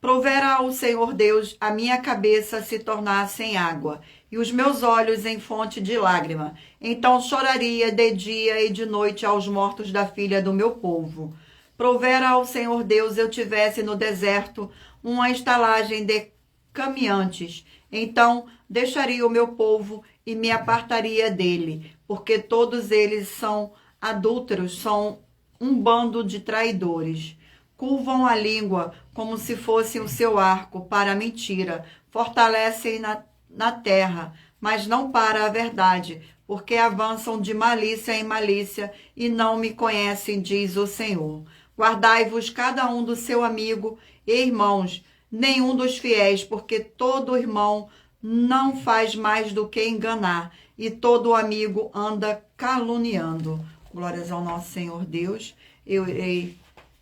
Provera o Senhor Deus a minha cabeça se tornasse em água, e os meus olhos em fonte de lágrima. Então choraria de dia e de noite aos mortos da filha do meu povo. Provera ao Senhor Deus eu tivesse no deserto uma estalagem de caminhantes. Então deixaria o meu povo e me apartaria dele, porque todos eles são adúlteros, são um bando de traidores. Curvam a língua como se fosse o seu arco para a mentira, fortalecem na terra, mas não para a verdade, porque avançam de malícia em malícia e não me conhecem, diz o Senhor. Guardai-vos cada um do seu amigo e irmãos, nenhum dos fiéis, porque todo irmão não faz mais do que enganar, e todo amigo anda caluniando. Glórias ao nosso Senhor Deus. Eu irei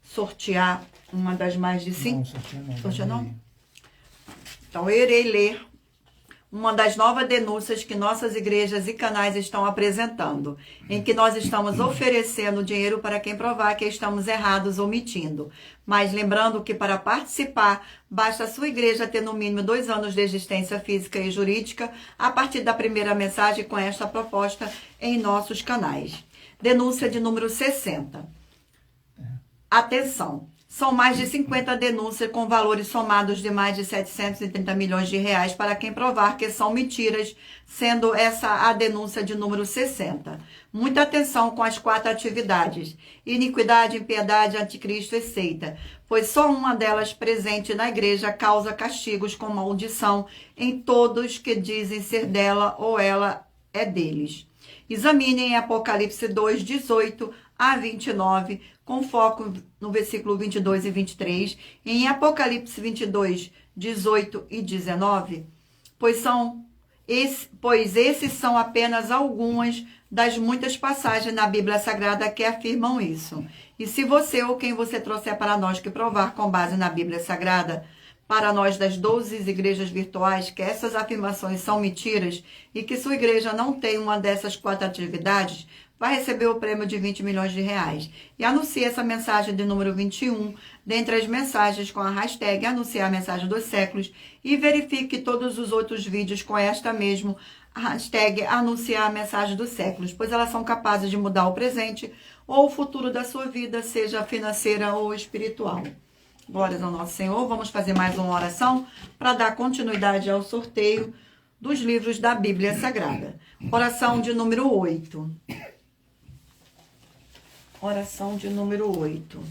sortear uma das mais de 5. Não, sortear não. Sortear não? Então, eu irei ler uma das novas denúncias que nossas igrejas e canais estão apresentando, em que nós estamos oferecendo dinheiro para quem provar que estamos errados ou mentindo. Mas lembrando que para participar, basta a sua igreja ter no mínimo 2 anos de existência física e jurídica a partir da primeira mensagem com esta proposta em nossos canais. Denúncia de número 60. Atenção! São mais de 50 denúncias com valores somados de mais de 730 milhões de reais para quem provar que são mentiras, sendo essa a denúncia de número 60. Muita atenção com as 4 atividades: iniquidade, impiedade, anticristo e seita, pois só uma delas presente na igreja causa castigos com maldição em todos que dizem ser dela ou ela é deles. Examinem Apocalipse 2, 18 a 29, com foco no versículo 22 e 23, em Apocalipse 22, 18 e 19, pois esses são apenas algumas das muitas passagens na Bíblia Sagrada que afirmam isso. E se você ou quem você trouxer para nós que provar com base na Bíblia Sagrada, para nós das 12 igrejas virtuais, que essas afirmações são mentiras e que sua igreja não tem uma dessas 4 atividades, vai receber o prêmio de 20 milhões de reais. E anuncie essa mensagem de número 21, dentre as mensagens com a hashtag Anunciar a Mensagem dos Séculos, e verifique todos os outros vídeos com esta mesmo hashtag Anunciar a Mensagem dos Séculos, pois elas são capazes de mudar o presente ou o futuro da sua vida, seja financeira ou espiritual. Glórias ao nosso Senhor. Vamos fazer mais uma oração para dar continuidade ao sorteio dos livros da Bíblia Sagrada. Oração de número 8. Oração de número 8.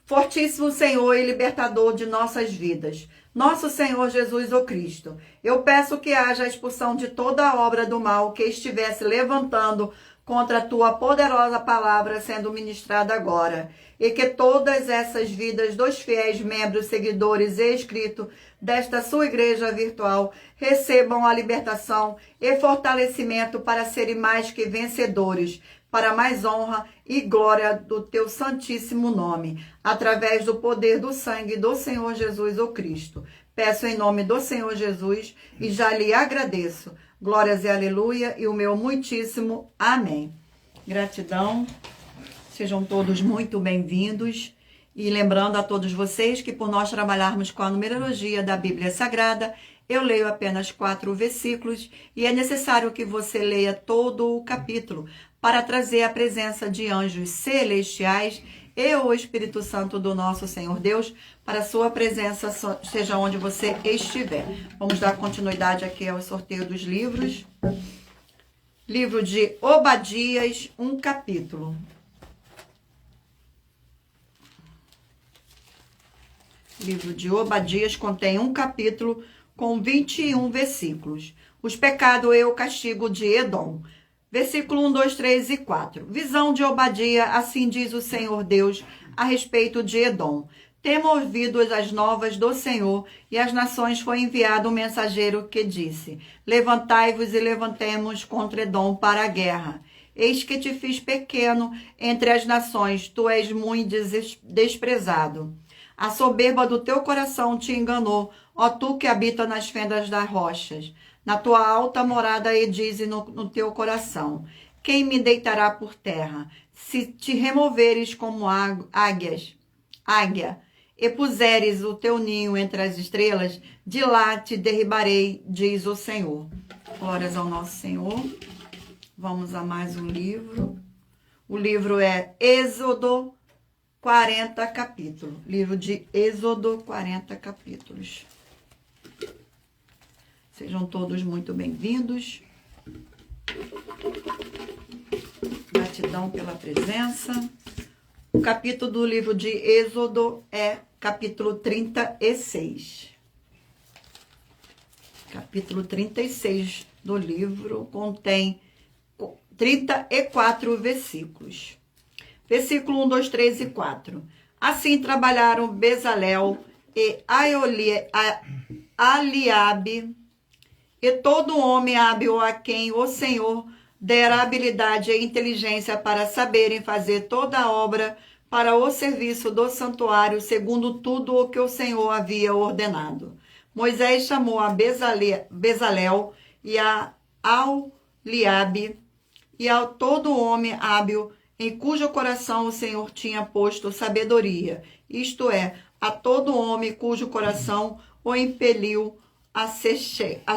Fortíssimo Senhor e libertador de nossas vidas, nosso Senhor Jesus o Cristo, eu peço que haja a expulsão de toda a obra do mal que estivesse levantando contra a tua poderosa palavra sendo ministrada agora, e que todas essas vidas dos fiéis membros, seguidores e inscritos desta sua igreja virtual recebam a libertação e fortalecimento para serem mais que vencedores, para mais honra e glória do teu santíssimo nome, através do poder do sangue do Senhor Jesus o Cristo. Peço em nome do Senhor Jesus e já lhe agradeço. Glórias e aleluia e o meu muitíssimo amém. Gratidão. Sejam todos muito bem-vindos. E lembrando a todos vocês que por nós trabalharmos com a numerologia da Bíblia Sagrada, eu leio apenas 4 versículos e é necessário que você leia todo o capítulo para trazer a presença de anjos celestiais e o Espírito Santo do nosso Senhor Deus para a sua presença, seja onde você estiver. Vamos dar continuidade aqui ao sorteio dos livros. Livro de Obadias, um capítulo. Livro de Obadias contém um capítulo com 21 versículos. Os pecados e o castigo de Edom. Versículo 1, 2, 3 e 4. Visão de Obadia, assim diz o Senhor Deus a respeito de Edom. Temo ouvido as novas do Senhor, e às nações foi enviado um mensageiro que disse: levantai-vos e levantemos contra Edom para a guerra. Eis que te fiz pequeno entre as nações, tu és muito desprezado. A soberba do teu coração te enganou, ó tu que habita nas fendas das rochas. Na tua alta morada e dize no teu coração: quem me deitará por terra? Se te removeres como águia, e puseres o teu ninho entre as estrelas, de lá te derribarei, diz o Senhor. Glórias ao nosso Senhor. Vamos a mais um livro. O livro é Êxodo, 40 capítulos. Livro de Êxodo, 40 capítulos. Sejam todos muito bem-vindos. Gratidão pela presença. O capítulo do livro de Êxodo é capítulo 36. Capítulo 36 do livro contém 34 versículos. Versículo 1, 2, 3 e 4. Assim trabalharam Bezalel e Aliabe e todo homem hábil a quem o Senhor dera habilidade e inteligência para saberem fazer toda a obra para o serviço do santuário, segundo tudo o que o Senhor havia ordenado. Moisés chamou a Bezalel e a Aliabe e a todo homem hábil em cujo coração o Senhor tinha posto sabedoria, isto é, a todo homem cujo coração o impeliu a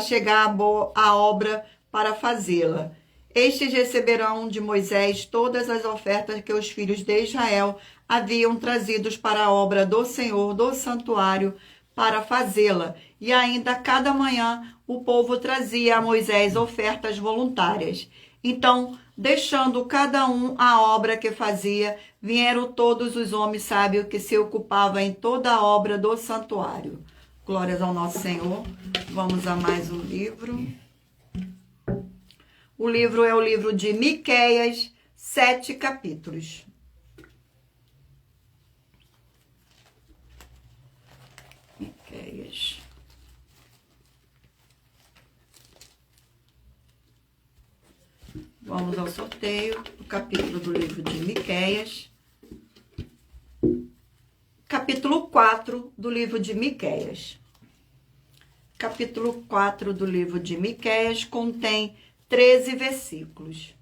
chegar à obra para fazê-la. Estes receberão de Moisés todas as ofertas que os filhos de Israel haviam trazido para a obra do Senhor, do santuário, para fazê-la. E ainda cada manhã o povo trazia a Moisés ofertas voluntárias. Então, deixando cada um a obra que fazia, vieram todos os homens sábios que se ocupavam em toda a obra do santuário. Glórias ao nosso Senhor. Vamos a mais um livro. O livro é o livro de Miqueias, 7 capítulos. Miqueias. Vamos ao sorteio, o capítulo do livro de Miqueias. Capítulo 4 do livro de Miqueias. Capítulo 4 do livro de Miqueias contém 13 versículos.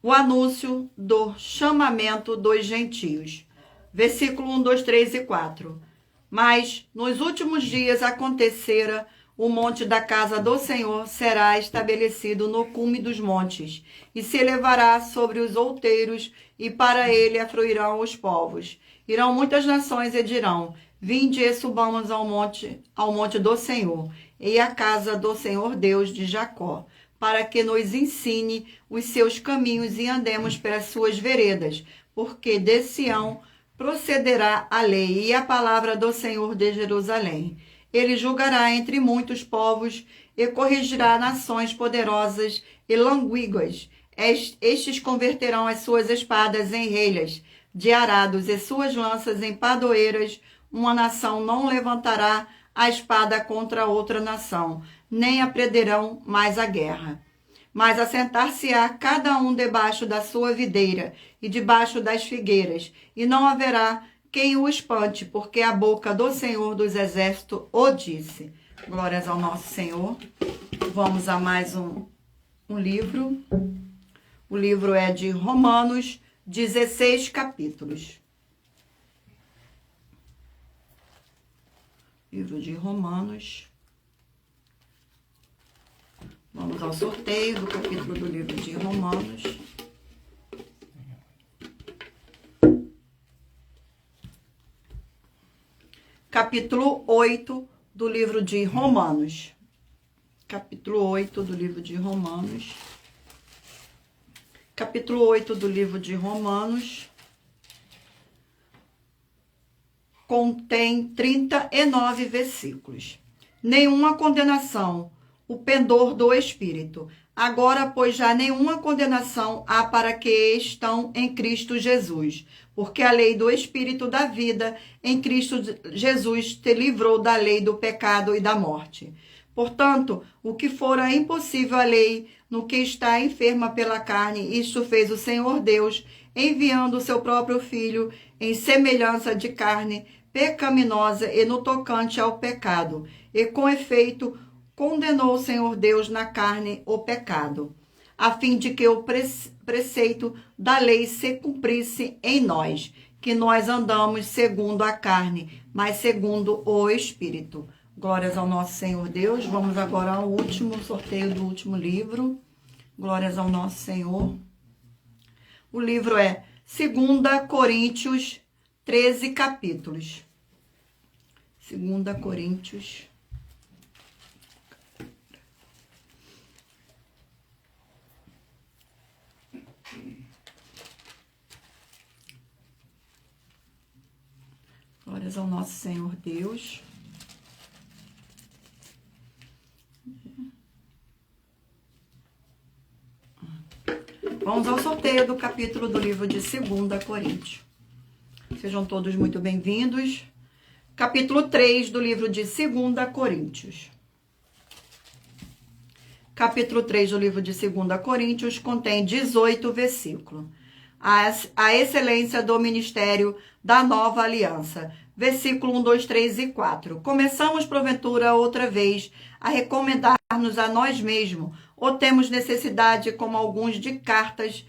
O anúncio do chamamento dos gentios. Versículo 1, 2, 3 e 4. Mas nos últimos dias acontecera o monte da casa do Senhor será estabelecido no cume dos montes, e se elevará sobre os outeiros, e para ele afluirão os povos. Irão muitas nações e dirão: vinde e subamos ao monte do Senhor, e à casa do Senhor Deus de Jacó, para que nos ensine os seus caminhos e andemos pelas suas veredas, porque de Sião procederá a lei e a palavra do Senhor de Jerusalém. Ele julgará entre muitos povos e corrigirá nações poderosas e longínquas. Estes converterão as suas espadas em relhas de arados e suas lanças em padroeiras. Uma nação não levantará a espada contra outra nação, nem aprenderão mais a guerra. Mas assentar-se-á cada um debaixo da sua videira e debaixo das figueiras, e não haverá quem o espante, porque a boca do Senhor dos Exércitos o disse. Glórias ao nosso Senhor. Vamos a mais um livro. O livro é de Romanos, 16 capítulos. Livro de Romanos. Vamos ao sorteio do capítulo do livro de Romanos. Capítulo 8 do livro de Romanos. Capítulo 8 do livro de Romanos. Capítulo 8 do livro de Romanos. Contém 39 versículos. Nenhuma condenação, o pendor do Espírito. Agora, pois, já nenhuma condenação há para que estão em Cristo Jesus, porque a lei do Espírito da vida em Cristo Jesus te livrou da lei do pecado e da morte. Portanto, o que fora impossível à lei, no que está enferma pela carne, isto fez o Senhor Deus, enviando o seu próprio Filho em semelhança de carne pecaminosa e no tocante ao pecado, e com efeito condenou o Senhor Deus na carne o pecado, a fim de que o preceito da lei se cumprisse em nós, que nós andamos segundo a carne, mas segundo o Espírito. Glórias ao nosso Senhor Deus. Vamos agora ao último sorteio do último livro. Glórias ao nosso Senhor. O livro é 2 Coríntios, 13 capítulos. 2 Coríntios. Glórias ao nosso Senhor Deus. Vamos ao sorteio do capítulo do livro de 2 Coríntios. Sejam todos muito bem-vindos. Capítulo 3 do livro de 2 Coríntios. Capítulo 3 do livro de 2 Coríntios contém 18 versículos. A excelência do ministério da nova aliança. Versículo 1, 2, 3 e 4. Começamos, porventura, outra vez, a recomendar-nos a nós mesmos, ou temos necessidade, como alguns, de cartas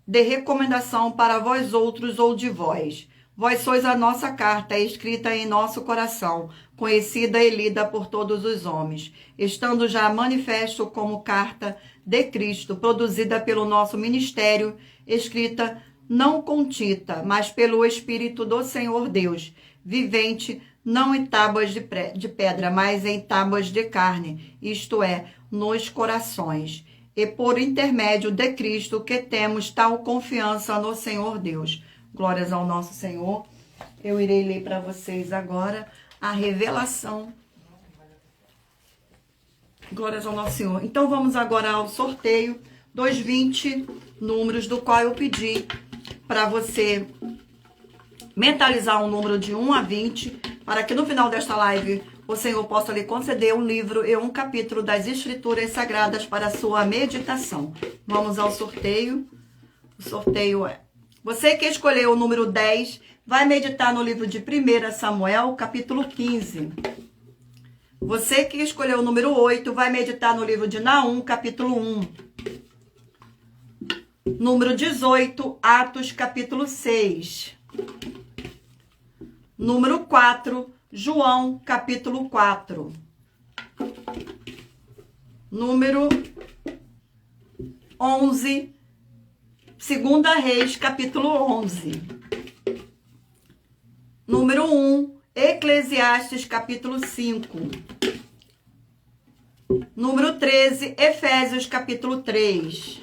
de recomendação para vós outros ou de vós. Vós sois a nossa carta, escrita em nosso coração, conhecida e lida por todos os homens, estando já manifesto como carta de Cristo, produzida pelo nosso ministério, escrita não com tinta, mas pelo Espírito do Senhor Deus, vivente, não em tábuas de pedra, mas em tábuas de carne, isto é, nos corações. E por intermédio de Cristo que temos tal confiança no Senhor Deus. Glórias ao nosso Senhor. Eu irei ler para vocês agora a revelação. Glórias ao nosso Senhor. Então vamos agora ao sorteio dos 20 números, do qual eu pedi para você mentalizar um número de 1 a 20, para que no final desta live o Senhor possa lhe conceder um livro e um capítulo das Escrituras Sagradas para a sua meditação. Vamos ao sorteio. O sorteio é: você que escolheu o número 10, vai meditar no livro de 1 Samuel, capítulo 15. Você que escolheu o número 8, vai meditar no livro de Naum, capítulo 1. Número 18, Atos, capítulo 6. Número 4, João, capítulo 4. Número 11, 2 Reis, capítulo 11. Número 1, Eclesiastes, capítulo 5. Número 13, Efésios, capítulo 3.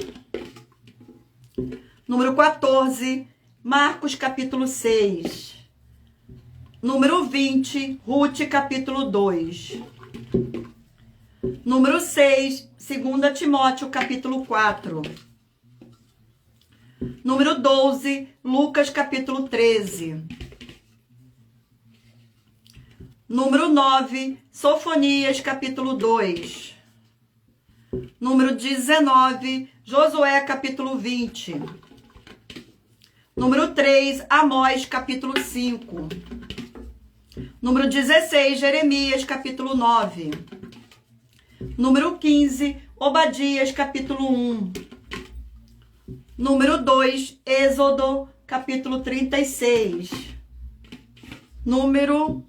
Número 14, Marcos, capítulo 6. Número 20, Ruth, capítulo 2. Número 6, 2 Timóteo, capítulo 4. Número 12, Lucas, capítulo 13. Número 9, Sofonias, capítulo 2. Número 19, Josué, capítulo 20. Número 3, Amós, capítulo 5. Número 16, Jeremias, capítulo 9. Número 15, Obadias, capítulo 1. Número 2, Êxodo, capítulo 36. Número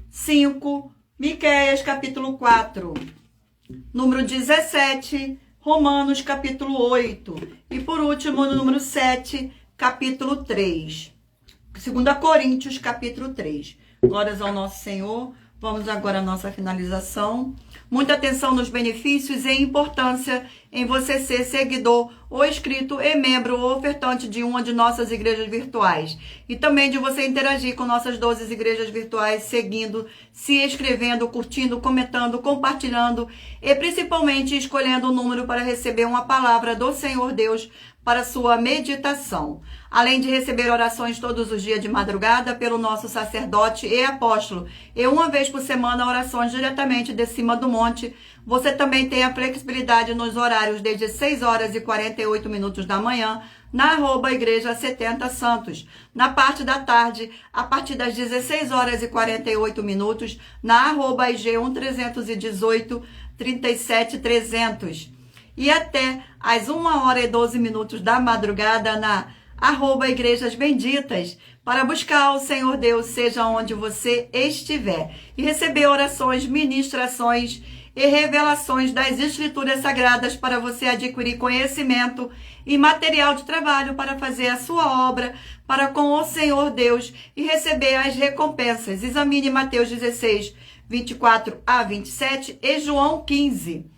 5, Miqueias, capítulo 4. Número 17, Romanos, capítulo 8. E por último, no número 7, capítulo 3. 2 Coríntios, capítulo 3. Glórias ao nosso Senhor. Vamos agora à nossa finalização. Muita atenção nos benefícios e importância em você ser seguidor ou inscrito e membro ou ofertante de uma de nossas igrejas virtuais. E também de você interagir com nossas 12 igrejas virtuais, seguindo, se inscrevendo, curtindo, comentando, compartilhando e principalmente escolhendo o número para receber uma palavra do Senhor Deus para sua meditação. Além de receber orações todos os dias de madrugada pelo nosso sacerdote e apóstolo, e uma vez por semana orações diretamente de cima do monte, você também tem a flexibilidade nos horários desde 6 horas e 48 minutos da manhã, na @igreja 70 Santos. Na parte da tarde, a partir das 16 horas e 48 minutos, na @IG1318 37300. E até às 1 hora e 12 minutos da madrugada na @Igrejas Benditas, para buscar o Senhor Deus, seja onde você estiver, e receber orações, ministrações e revelações das Escrituras Sagradas para você adquirir conhecimento e material de trabalho para fazer a sua obra para com o Senhor Deus e receber as recompensas. Examine Mateus 16, 24 a 27 e João 15.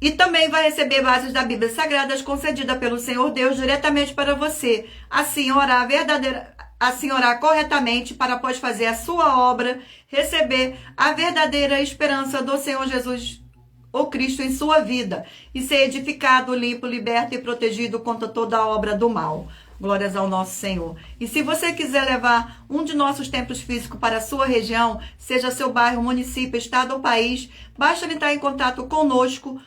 E também vai receber bases da Bíblia Sagrada concedida pelo Senhor Deus diretamente para você. Assim orar corretamente para após fazer a sua obra, receber a verdadeira esperança do Senhor Jesus, o Cristo, em sua vida e ser edificado, limpo, liberto e protegido contra toda a obra do mal. Glórias ao nosso Senhor. E se você quiser levar um de nossos templos físicos para a sua região, seja seu bairro, município, estado ou país, basta entrar em contato conosco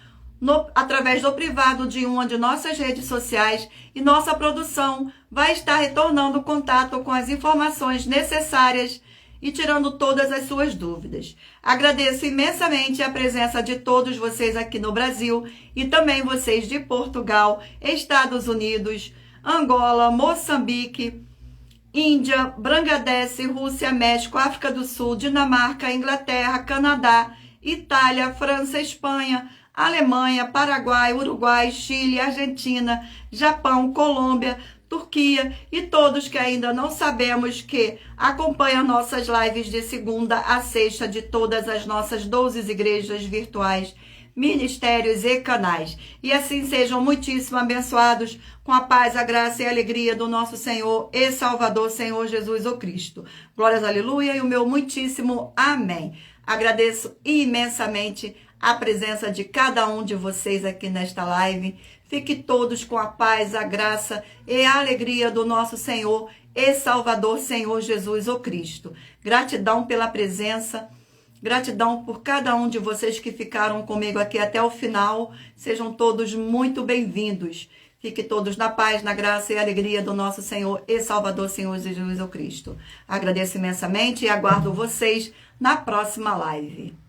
através do privado de uma de nossas redes sociais e nossa produção vai estar retornando contato com as informações necessárias e tirando todas as suas dúvidas. Agradeço imensamente a presença de todos vocês aqui no Brasil e também vocês de Portugal, Estados Unidos, Angola, Moçambique, Índia, Bangladesh, Rússia, México, África do Sul, Dinamarca, Inglaterra, Canadá, Itália, França, Espanha, Alemanha, Paraguai, Uruguai, Chile, Argentina, Japão, Colômbia, Turquia e todos que ainda não sabemos que acompanham nossas lives de segunda a sexta de todas as nossas 12 igrejas virtuais, ministérios e canais. E assim sejam muitíssimo abençoados com a paz, a graça e a alegria do nosso Senhor e Salvador, Senhor Jesus o Cristo. Glórias, aleluia, e o meu muitíssimo amém. Agradeço imensamente a presença de cada um de vocês aqui nesta live. Fique todos com a paz, a graça e a alegria do nosso Senhor e Salvador, Senhor Jesus o Cristo. Gratidão pela presença, gratidão por cada um de vocês que ficaram comigo aqui até o final. Sejam todos muito bem-vindos. Fiquem todos na paz, na graça e alegria do nosso Senhor e Salvador, Senhor Jesus o Cristo. Agradeço imensamente e aguardo vocês na próxima live.